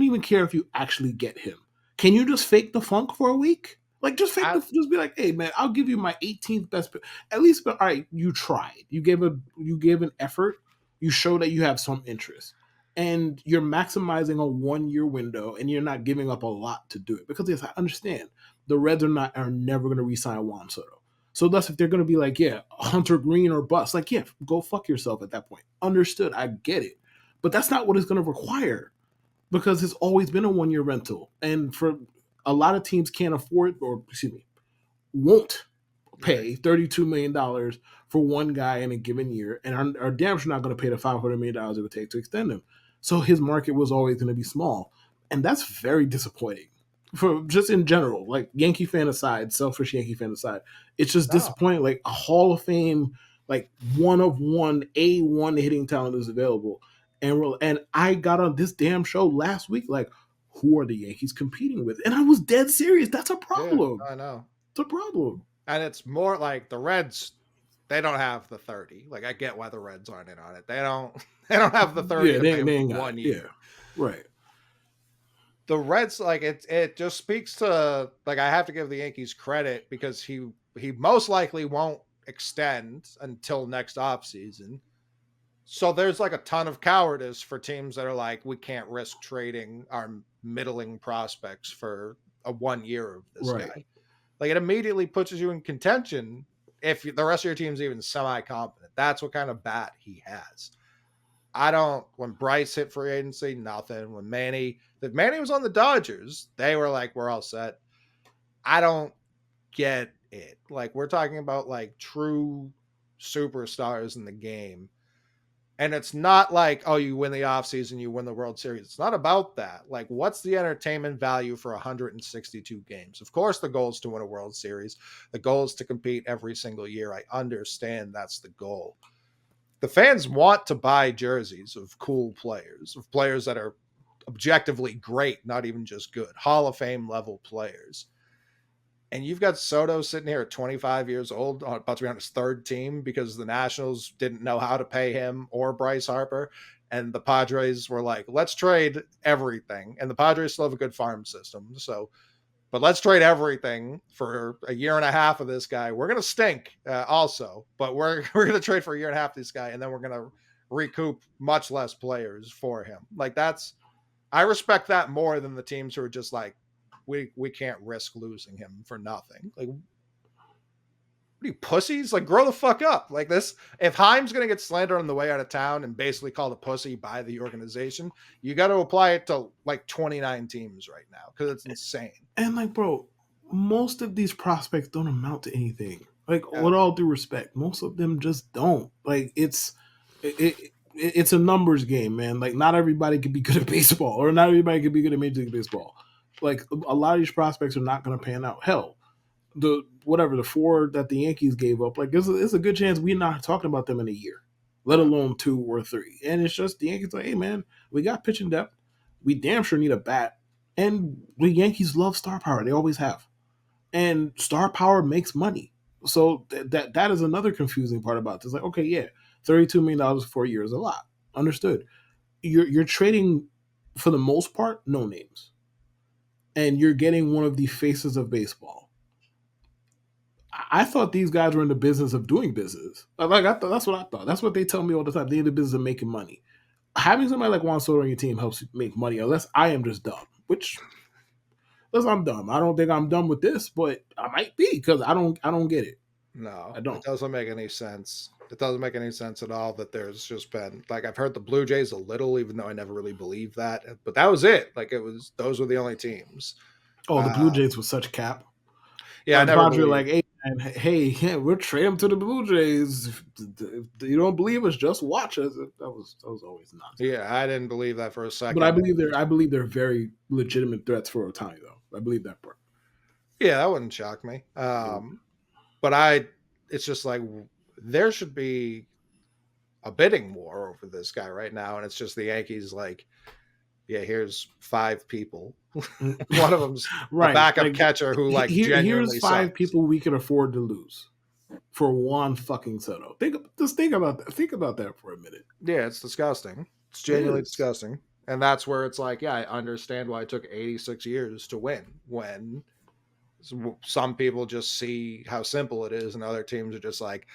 even care if you actually get him. Can you just fake the funk for a week? Like just be like, hey man, I'll give you my 18th best. At least, all right, you tried. You gave an effort. You show that you have some interest. And you're maximizing a 1 year window and you're not giving up a lot to do it. Because yes, I understand the Reds are never gonna re-sign Juan Soto. So thus if they're gonna be like, yeah, Hunter Green or bust, like, yeah, go fuck yourself at that point. Understood, I get it. But that's not what it's gonna require because it's always been a 1 year rental. And for a lot of teams can't afford, or excuse me, won't Right. pay $32 million for one guy in a given year, and are damn sure not going to pay the $500 million it would take to extend him. So his market was always going to be small, and that's very disappointing. For just in general, like Yankee fan aside, selfish Yankee fan aside, it's just No. disappointing. Like a Hall of Fame, like one of one A1 hitting talent is available, and I got on this damn show last week. Like, who are the Yankees competing with? And I was dead serious. That's a Yeah, problem. I know. It's a problem. And it's more like the Reds, they don't have the 30. Like I get why the Reds aren't in on it. They don't they don't have the 30 Yeah, to pay him they for ain't got it. 1 year. Yeah, right. The Reds, like it just speaks to, like, I have to give the Yankees credit because he most likely won't extend until next offseason. So there's like a ton of cowardice for teams that are like, we can't risk trading our middling prospects for a 1 year of this Right. guy. Like it immediately puts you in contention if the rest of your team's even semi-competent. That's what kind of bat he has. I don't. When Bryce hit free agency, nothing. When if Manny was on the Dodgers, they were like, we're all set. I don't get it. Like we're talking about like true superstars in the game. And it's not like, oh, you win the offseason, you win the World Series. It's not about that. Like, what's the entertainment value for 162 games? Of course, the goal is to win a World Series. The goal is to compete every single year. I understand that's the goal. The fans want to buy jerseys of cool players, of players that are objectively great, not even just good, Hall of Fame level players. And you've got Soto sitting here at 25 years old, about to be on his third team because the Nationals didn't know how to pay him or Bryce Harper. And the Padres were like, let's trade everything. And the Padres still have a good farm system. So, but let's trade everything for a year and a half of this guy. We're going to stink also, but we're going to trade for a year and a half of this guy. And then we're going to recoup much less players for him. Like I respect that more than the teams who are just like, we can't risk losing him for nothing. Like, what are you, pussies? Like, grow the fuck up. Like this, if Heim's gonna get slandered on the way out of town and basically called a pussy by the organization, you got to apply it to like 29 teams right now because it's insane. And like, bro, most of these prospects don't amount to anything. Like, Yeah. with all due respect, most of them just don't. Like, it's a numbers game, man. Like, not everybody can be good at baseball, or not everybody can be good at Major League Baseball. Like, a lot of these prospects are not going to pan out. Hell, the four that the Yankees gave up, like, it's a good chance we're not talking about them in a year, let alone 2 or 3. And it's just the Yankees like, hey man, we got pitching depth, we damn sure need a bat, and the Yankees love star power. They always have, and star power makes money. So that is another confusing part about this. Like, okay, yeah, $32 million for a year is a lot. Understood. You're trading for the most part no names, and you're getting one of the faces of baseball. I thought these guys were in the business of doing business. Like I thought, that's what I thought. That's what they tell me all the time. They're in the business of making money. Having somebody like Juan Soto on your team helps you make money, unless I am just dumb. Which, unless I'm dumb, I don't think I'm dumb with this, but I might be because I don't get it. No, I it don't. doesn't make any sense. It doesn't make any sense at all that there's just been, like, I've heard the Blue Jays a little, even though I never really believed that. But that was it. Like those were the only teams. Oh, the Blue Uh, Jays was such cap. yeah, I Like the never Padres were believed. like, hey, man, hey, yeah, we'll trade him to the Blue Jays. If you don't believe us, just watch us. That was always nonsense. Yeah, I didn't believe that for a But I second. believe they're very legitimate threats for Ohtani though. I believe that part. Yeah, that wouldn't shock me. Nope. But it's just like there should be a bidding war over this guy right now, and it's just the Yankees like, yeah, here's 5 people. One of them's a Right. backup Like, catcher who like here's genuinely 5 sucks. people we can afford to lose for Juan fucking Soto. Think about that. Think about that for a minute. Yeah, it's disgusting. It's It genuinely is. disgusting. And that's where it's like, yeah, I understand why it took 86 years to win when some people just see how simple it is and other teams are just like,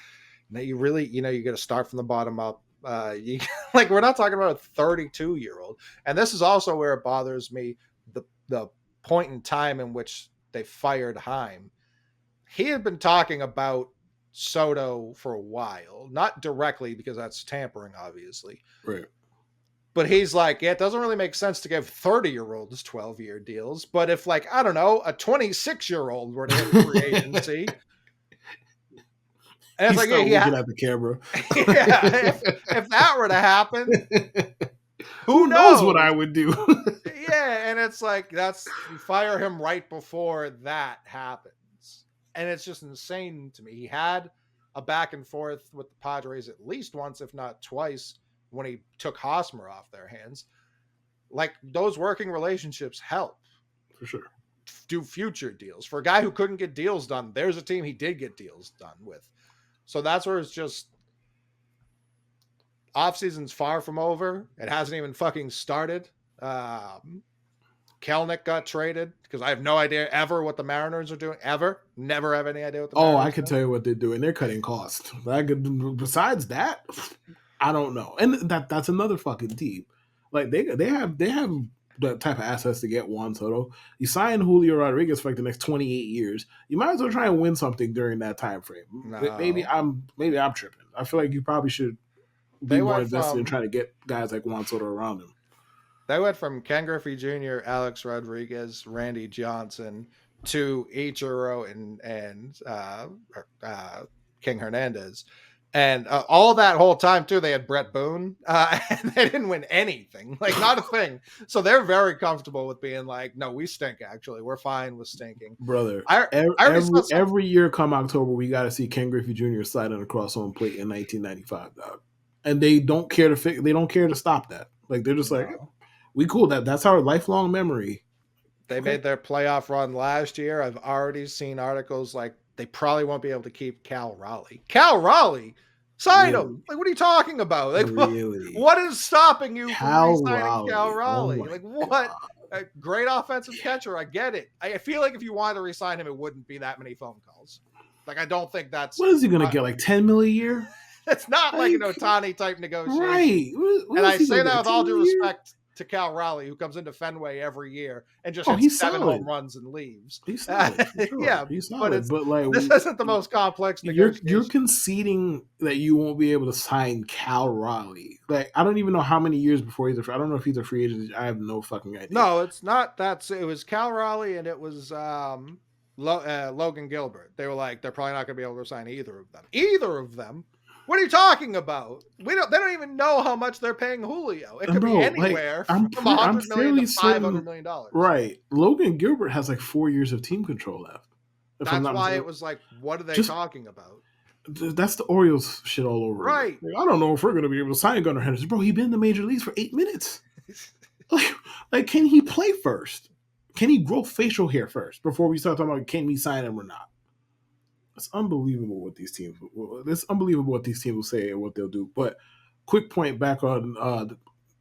no, you really, you got to start from the bottom up. Like, we're not talking about a 32-year-old. And this is also where it bothers me, the point in time in which they fired Heim. He had been talking about Soto for a while, not directly because that's tampering, obviously. Right. But he's like, yeah, it doesn't really make sense to give 30-year-olds 12-year deals. But if, like, I don't know, a 26-year-old were to hit free agency, and it's He like, yeah, started looking at the camera. yeah, if that were to happen, who knows what knows? I would do? Yeah, and it's like, you fire him right before that happens. And it's just insane to me. He had a back and forth with the Padres at least once, if not twice, when he took Hosmer off their hands. Like, those working relationships help. For sure. Do future deals. For a guy who couldn't get deals done, there's a team he did get deals done with. So that's where it's just, offseason's far from over. It hasn't even fucking started. Kelnick got traded because I have no idea ever what the Mariners are doing. Ever. Never have any idea what the Mariners I can tell you what they're doing. They're cutting costs. Besides that, I don't know. And that's another fucking team. Like, they have the type of assets to get Juan Soto. You sign Julio Rodriguez for like the next 28 years. You might as well try and win something during that time frame. No. Maybe I'm tripping. I feel like you probably should be more invested in trying to get guys like Juan Soto around him. They went from Ken Griffey Jr., Alex Rodriguez, Randy Johnson to Ichiro and King Hernandez. And all that whole time, too, they had Brett Boone, and they didn't win anything. Like, not a thing. So they're very comfortable with being like, no, we stink, actually. We're fine with stinking. Brother, I every year come October, we got to see Ken Griffey Jr. sliding across home plate in 1995, dog. And they don't care to stop that. Like, they're just like, we cool. That's our lifelong memory. They made their playoff run last year. I've already seen articles like they probably won't be able to keep Cal Raleigh. Cal Raleigh? Sign him. Like, what are you talking about? Like, what is stopping you from re-signing Cal Raleigh? Like, what? A great offensive catcher. I get it. I feel like if you wanted to re-sign him, it wouldn't be that many phone calls. Like, I don't think that's... What is he going to get, like $10 million a year? It's not like an Ohtani type negotiation. Right. And I say that with all due respect to Cal Raleigh, who comes into Fenway every year and just hits 7 home runs and leaves. He's solid. Sure. Yeah, he's solid. But like, this isn't the most complex negotiation. You're conceding that you won't be able to sign Cal Raleigh. Like, I don't even know how many years before I don't know if he's a free agent. I have no fucking idea. No, it's not that. It was Cal Raleigh and it was Logan Gilbert. They were like, they're probably not going to be able to sign either of them. Either of them? What are you talking about? They don't even know how much they're paying Julio. It could be anywhere from $100 million to $500 million. Right. Logan Gilbert has like 4 years of team control left. That's why it was like, what are they talking about? That's the Orioles shit all over. Right. Like, I don't know if we're going to be able to sign Gunnar Henderson. Bro, he's been in the major leagues for 8 minutes. like, can he play first? Can he grow facial hair first before we start talking about can we sign him or not? It's unbelievable what these teams. It's unbelievable what these teams will say and what they'll do. But quick point back on,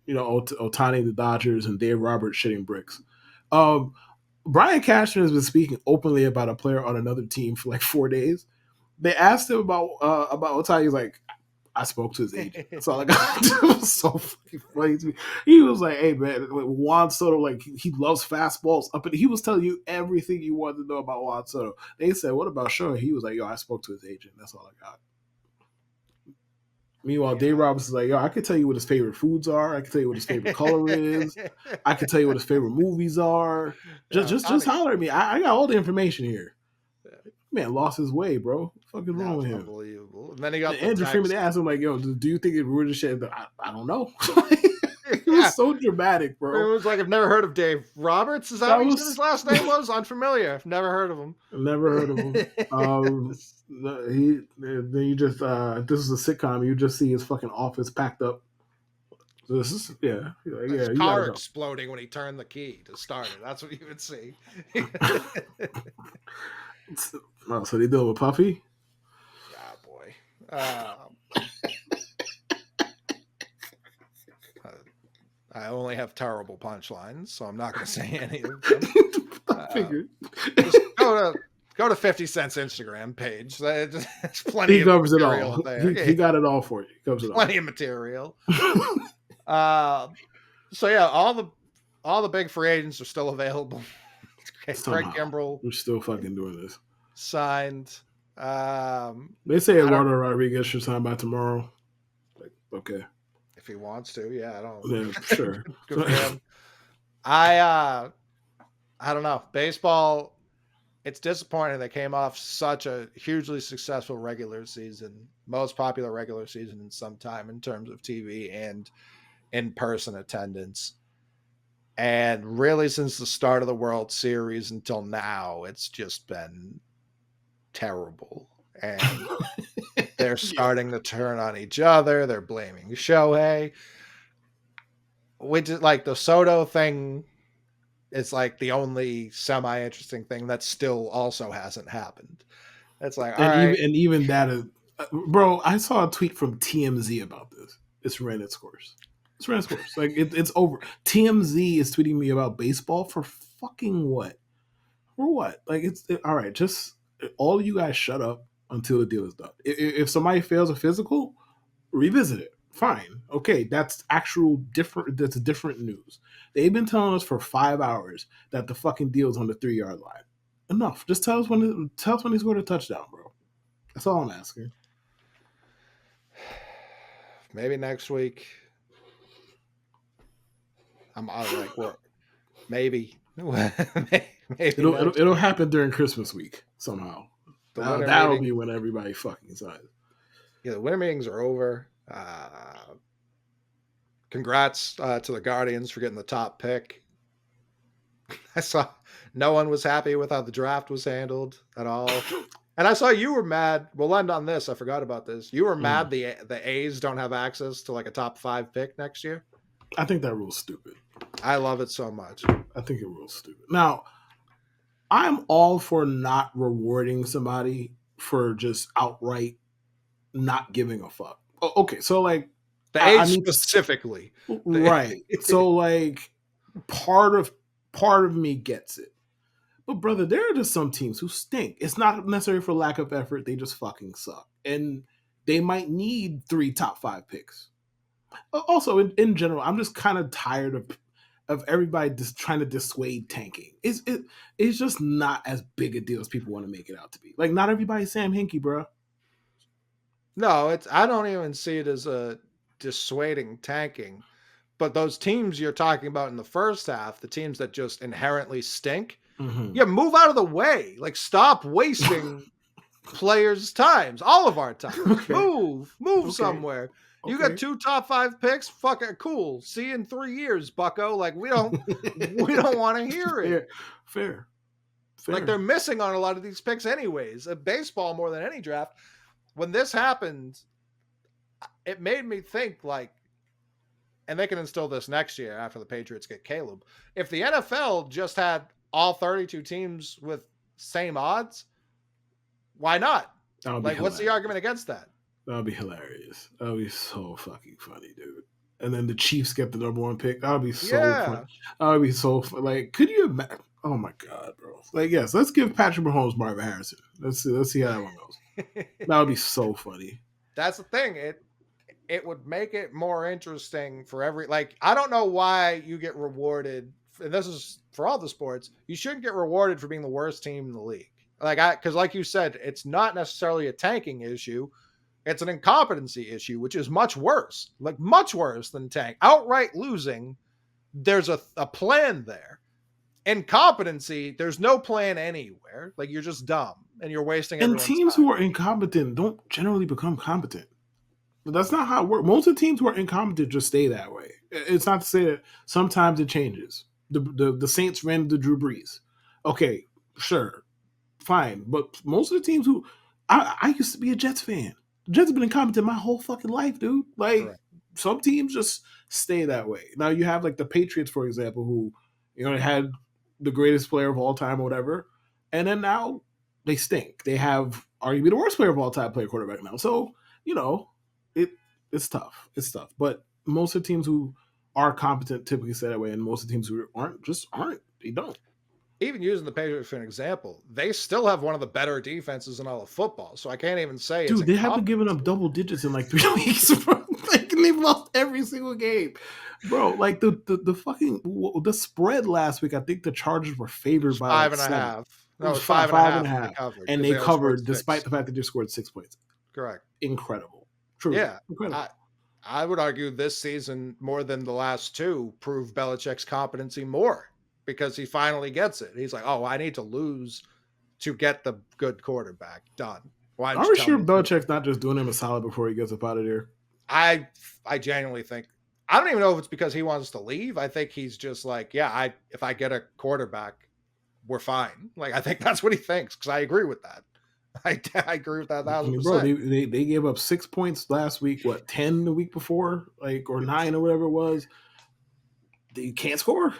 Ohtani, the Dodgers, and Dave Roberts shitting bricks. Brian Cashman has been speaking openly about a player on another team for like 4 days. They asked him about Ohtani. He's like, I spoke to his agent. That's all I got. It was so fucking funny to me. He was like, hey, man, Juan Soto, like, he loves fastballs. He was telling you everything you wanted to know about Juan Soto. They said, what about Shohei? He was like, yo, I spoke to his agent. That's all I got. Meanwhile, Dave Roberts is like, yo, I can tell you what his favorite foods are. I can tell you what his favorite color is. I can tell you what his favorite movies are. Just holler at me. I got all the information here. Man lost his way, bro. What the fuck is wrong with him? Unbelievable. And then he got Andrew Freeman. They asked him like, "Yo, do you think it ruined the shit?" I don't know. It was so dramatic, bro. It was like, I've never heard of Dave Roberts. Is that what his last name was? Unfamiliar. I've never heard of him. Never heard of him. You just this is a sitcom. You just see his fucking office packed up. So this is his car exploding when he turned the key to start it. That's what you would see. So they deal with Puffy? Yeah, boy. I only have terrible punchlines, so I'm not going to say any of them. I figured. Just Go to 50 Cent's Instagram page. There's plenty He of covers it material all. there. He Yeah, got it all for you. He covers it all. plenty of material. Uh, so yeah, all the big free agents are still available. Craig Somehow Kimbrell we're still fucking doing this. signed. They say I don't Eduardo Rodriguez should sign by tomorrow. Like, okay, if he wants to. Yeah, I don't. yeah, sure. Good for him. I don't know. Baseball. It's disappointing they came off such a hugely successful regular season, most popular regular season in some time in terms of TV and in-person attendance. And really, since the start of the World Series until now, it's just been terrible. And they're starting to turn on each other. They're blaming Shohei. Which is like the Soto thing is like the only semi-interesting thing that still also hasn't happened. It's like, all right. And even that is, bro. I saw a tweet from TMZ about this. It's ran its course. It's ran its course. Like it's over. TMZ is tweeting me about baseball for fucking what? For what? Like all right. Just all of you guys shut up until the deal is done. If somebody fails a physical, revisit it. Fine. Okay, that's actual different. That's different news. They've been telling us for 5 hours that the fucking deal's on the 3 yard line. Enough. Just tell us when he scored a touchdown, bro. That's all I'm asking. Maybe next week. I'm like, what? Maybe. Maybe It'll happen during Christmas week somehow. That'll be when everybody fucking signs. Yeah, the winter meetings are over. Congrats to the Guardians for getting the top pick. I saw no one was happy with how the draft was handled at all. And I saw you were mad. We'll end on this. I forgot about this. You were mad the A's don't have access to like a top 5 pick next year. I think that rule's stupid. I love it so much. I think it rule's stupid. Now, I'm all for not rewarding somebody for just outright not giving a fuck. Okay, so like the A's specifically, right? So like part of me gets it, but brother, there are just some teams who stink. It's not necessarily for lack of effort; they just fucking suck, and they might need 3 top 5 picks. Also, in general, I'm just kind of tired of everybody just trying to dissuade tanking. It's just not as big a deal as people want to make it out to be. Like, not everybody's Sam Hinkie, bro. No, I don't even see it as a dissuading tanking. But those teams you're talking about in the first half, the teams that just inherently stink, yeah, move out of the way. Like, stop wasting players' times, all of our time. Okay. Move somewhere. Okay. You got 2 top 5 picks. Fucking cool. See you in 3 years, Bucko. Like we don't want to hear it. Fair. Like they're missing on a lot of these picks, anyways. Baseball more than any draft. When this happened, it made me think like, and they can instill this next year after the Patriots get Caleb. If the NFL just had all 32 teams with same odds, why not? Like, what's the argument against that? That would be hilarious. That would be so fucking funny, dude. And then the Chiefs get the number 1 pick. That would be so funny. That would be so fun. Like, could you imagine? Oh my god, bro. Like, yes, let's give Patrick Mahomes Marvin Harrison. Let's see how that one goes. That would be so funny. That's the thing. It would make it more interesting for every, like, I don't know why you get rewarded, and this is for all the sports, you shouldn't get rewarded for being the worst team in the league. Because like you said, it's not necessarily a tanking issue. It's an incompetency issue, which is much worse, like much worse than tank. Outright losing, there's a plan there. Incompetency, there's no plan anywhere. Like, you're just dumb and you're wasting everyone's time. And teams who are incompetent don't generally become competent. But that's not how it works. Most of the teams who are incompetent just stay that way. It's not to say that sometimes it changes. The Saints ran into Drew Brees. Okay, sure, fine. But most of the teams who I used to be a Jets fan. The Jets have been incompetent my whole fucking life, dude. Like, correct. Some teams just stay that way. Now you have like the Patriots, for example, who had the greatest player of all time or whatever, and then now they stink. They have arguably the worst player of all time play quarterback now. So it's tough. It's tough. But most of the teams who are competent typically stay that way, and most of the teams who aren't just aren't. They don't. even using the Patriots for an example, they still have one of the better defenses in all of football. So I can't even say it's Dude, they haven't given incompetency. up double digits in like 3 weeks, bro. Like they've lost every single game, bro. Like the fucking the spread last week. I think the Chargers were It favored was by five like and a 7. half. It No, it was was five and a five and a half, and they half, covered and because they they only scored covered despite six. the fact that they scored 6 points. Correct. Incredible, truly Yeah. incredible. I would argue this season, more than the last two, proved Belichick's competency more because he finally gets it. He's like, oh, I need to lose to get the good quarterback. Done. Why don't Are you we tell sure me to? Belichick's not just doing him a solid before he gets up out of there? I I genuinely think I don't even know if it's because he wants to leave. I think he's just like, yeah, if I get a quarterback, we're fine. Like I think that's what he thinks because I agree with that. I agree with that a I thousand mean, bro, percent. they gave up 6 points last week. What 10 the week before, like or 9 or whatever it was. They can't score,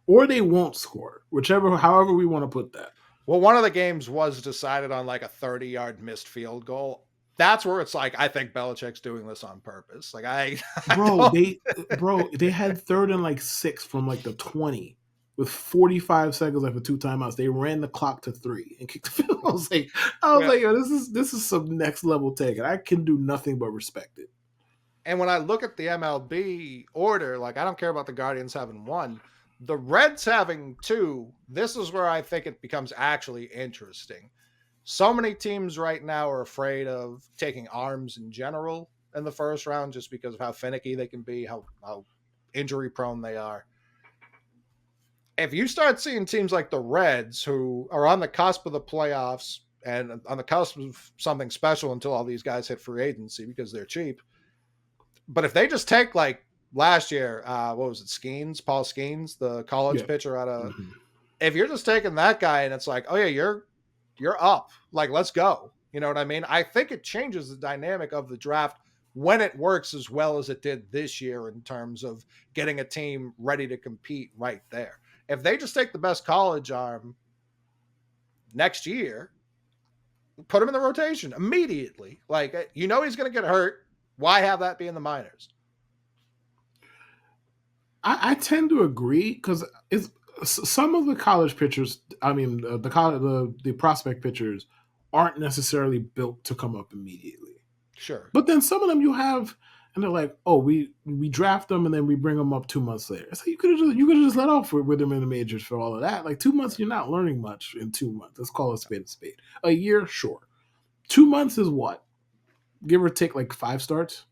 or they won't score, whichever, however we want to put that. Well, one of the games was decided on like a 30-yard missed field goal. That's where it's like I think Belichick's doing this on purpose. Like I Bro, don't. they had third and like 6 from like the 20 with 45 seconds left for 2 timeouts. They ran the clock to 3 and kicked the field. I was Yeah. like, yo, this is some next level take, and I can do nothing but respect it. And when I look at the MLB order, like I don't care about the Guardians having one, the Reds having two. This is where I think it becomes actually interesting. So many teams right now are afraid of taking arms in general in the first round just because of how finicky they can be, how injury prone they are. If you start seeing teams like the Reds who are on the cusp of the playoffs and on the cusp of something special until all these guys hit free agency because they're cheap, but if they just take like last year, what was it, Paul Skeens, the college Yeah. pitcher out of, Mm-hmm. if you're just taking that guy and it's like, oh yeah, you're up, like let's go. You know what I mean? I think it changes the dynamic of the draft when it works as well as it did this year in terms of getting a team ready to compete right there. If they just take the best college arm next year, put him in the rotation immediately. Like you know he's going to get hurt. Why have that be in the minors? I tend to agree because it's some of the college pitchers. I mean, the prospect pitchers aren't necessarily built to come up immediately. Sure. But then some of them you have, and they're like, oh, we draft them and then we bring them up 2 months later. So you could have just let off with them in the majors for all of that. Like 2 months, you're not learning much in 2 months. Let's call it spade a spade. A year, sure. 2 months is what, give or take, like 5 starts.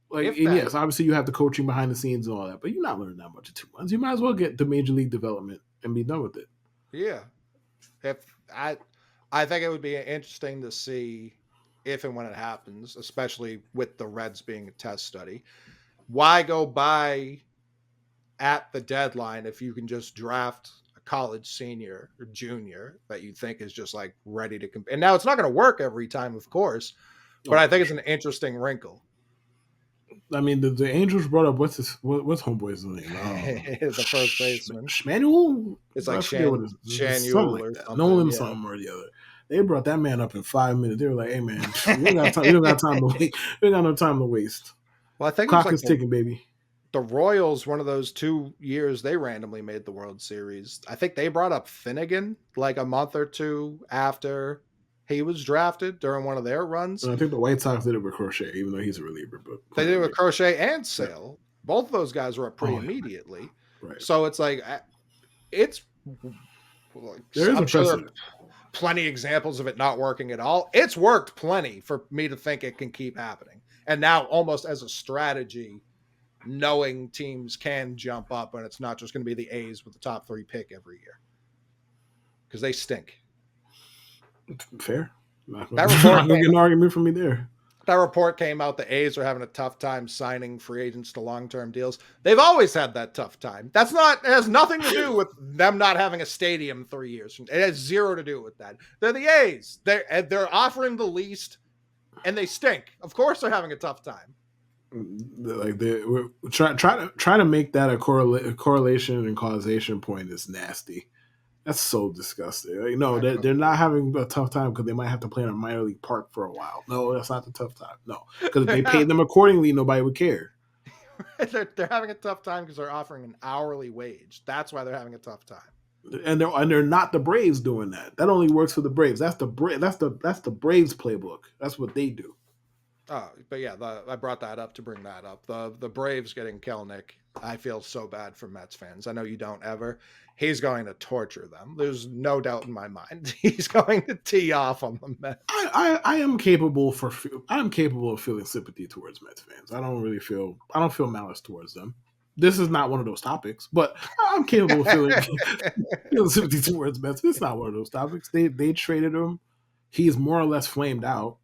Like, If and that, yes, obviously you have the coaching behind the scenes and all that, but you're not learning that much in 2 months. You might as well get the major league development and be done with it. yeah. If I think it would be interesting to see if and when it happens, especially with the Reds being a test study. Why go buy at the deadline if you can just draft a college senior or junior that you think is just like ready to compete? And now it's not going to work every time, of course, but Oh, I for think it's sure. an interesting wrinkle. I mean, the Angels brought up what's homeboy's name? The first baseman. Schmanuel? It's I like forget what it is. Something Shanuel like or that. something. Nolan Yeah. something or the other. They brought that man up in 5 minutes. They were like, "Hey man, we don't got time. We don't got time to wait. We don't got no time to waste. Well, I think it was Clock like is ticking, baby." the Royals, one of those 2 years they randomly made the World Series. I think they brought up Finnegan like a month or two after he was drafted during one of their runs. And I think the White Sox did it with Crochet, even though he's a reliever. But They did it with whatever. Crochet and Yeah. Sale. Both of those guys were up pretty Oh yeah. immediately. Right. So it's like, it's like, There is a I'm sure there are precedent. plenty examples of it not working at all. It's worked plenty for me to think it can keep happening. And now, almost as a strategy, knowing teams can jump up and it's not just going to be the A's with the top 3 pick every year because they stink. Fair. Not That gonna report get came. an argument from me there. That report came out. The A's are having a tough time signing free agents to long-term deals. They've always had that tough time. That's not. It has nothing to do with them not having a stadium 3 years. It has zero to do with that. They're the A's. They're offering the least, and they stink. Of course, they're having a tough time. Like try to make that a correlation and causation point is nasty. That's so disgusting. Like, no, I they're couldn't not believe having a tough time because they might have to play in a minor league park for a while. No, that's not the tough time. No, because if it. they paid them accordingly, nobody would care. They're having a tough time because they're offering an hourly wage. That's why they're having a tough time. they're not the Braves doing that. That only works for the Braves. That's the Braves playbook. That's what they do. Oh, but yeah, I brought that up to bring that up. The Braves getting Kelnick, I feel so bad for Mets fans. I know you don't ever. He's going to torture them. There's no doubt in my mind. He's going to tee off on the Mets. I am capable of feeling sympathy towards Mets fans. I don't feel malice towards them. This is not one of those topics, but I'm capable of feeling sympathy towards Mets. It's not one of those topics. They traded him. He's more or less flamed out,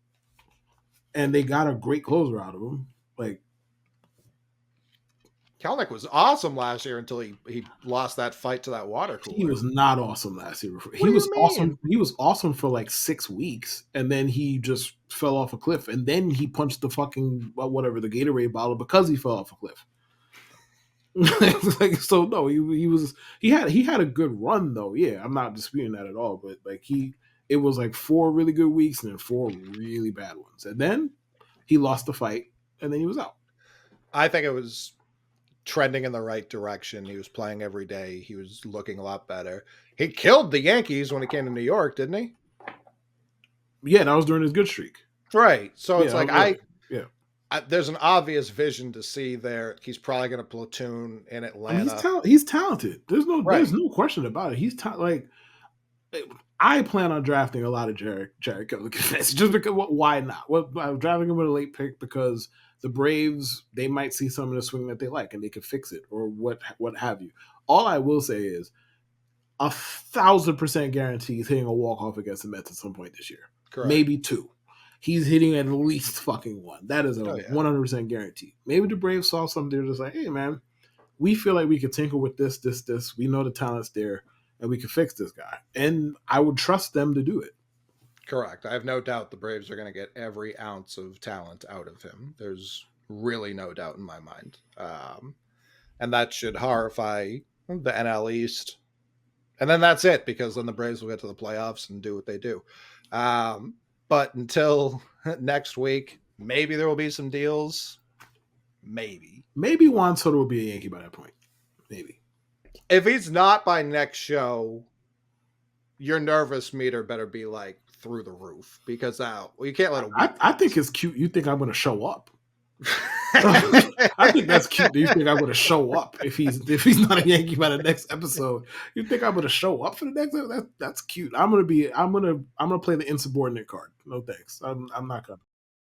and they got a great closer out of him. Like, Kelnick was awesome last year until he lost that fight to that water cooler. he was not awesome last year. What He do was you awesome. mean? He was awesome for like 6 weeks, and then he just fell off a cliff. And then he punched the fucking whatever the Gatorade bottle because he fell off a cliff. Like, so no, he had a good run though. Yeah, I'm not disputing that at all. But like it was like 4 really good weeks and then 4 really bad ones, and then he lost the fight, and then he was out. I think it was trending in the right direction. He was playing every day. He was looking a lot better. He killed the Yankees when he came to New York, didn't he? Yeah, that was during his good streak. Right. So it's like yeah. There's an obvious vision to see there. He's probably going to platoon in I mean, Atlanta. he's talented. There's Right. no question about it. Like, I plan on drafting a lot of Jared Kelly just because. Why not? I'm drafting him with a late pick because the Braves, they might see some of the swing that they like and they can fix it or what have you. All I will say is 1,000% guarantee he's hitting a walk off against the Mets at some point this year. Correct. Maybe 2. He's hitting at least fucking 1. That is a 100% guarantee. Maybe the Braves saw something. They're just like, hey man, we feel like we could tinker with this. We know the talent's there, and we can fix this guy. And I would trust them to do it. Correct. I have no doubt the Braves are going to get every ounce of talent out of him. There's really no doubt in my mind. And that should horrify the NL East. And then that's it, because then the Braves will get to the playoffs and do what they do. But until next week, maybe there will be some deals. Maybe Juan Soto will be a Yankee by that point. Maybe. If he's not by next show, your nervous meter better be like through the roof, because you can't let him. I think it's cute. You think I'm going to show up? I think that's cute. Do you think I'm going to show up if he's not a Yankee by the next episode? You think I'm going to show up for the next episode? That's cute. I'm going to play the insubordinate card. No thanks. I'm not going to.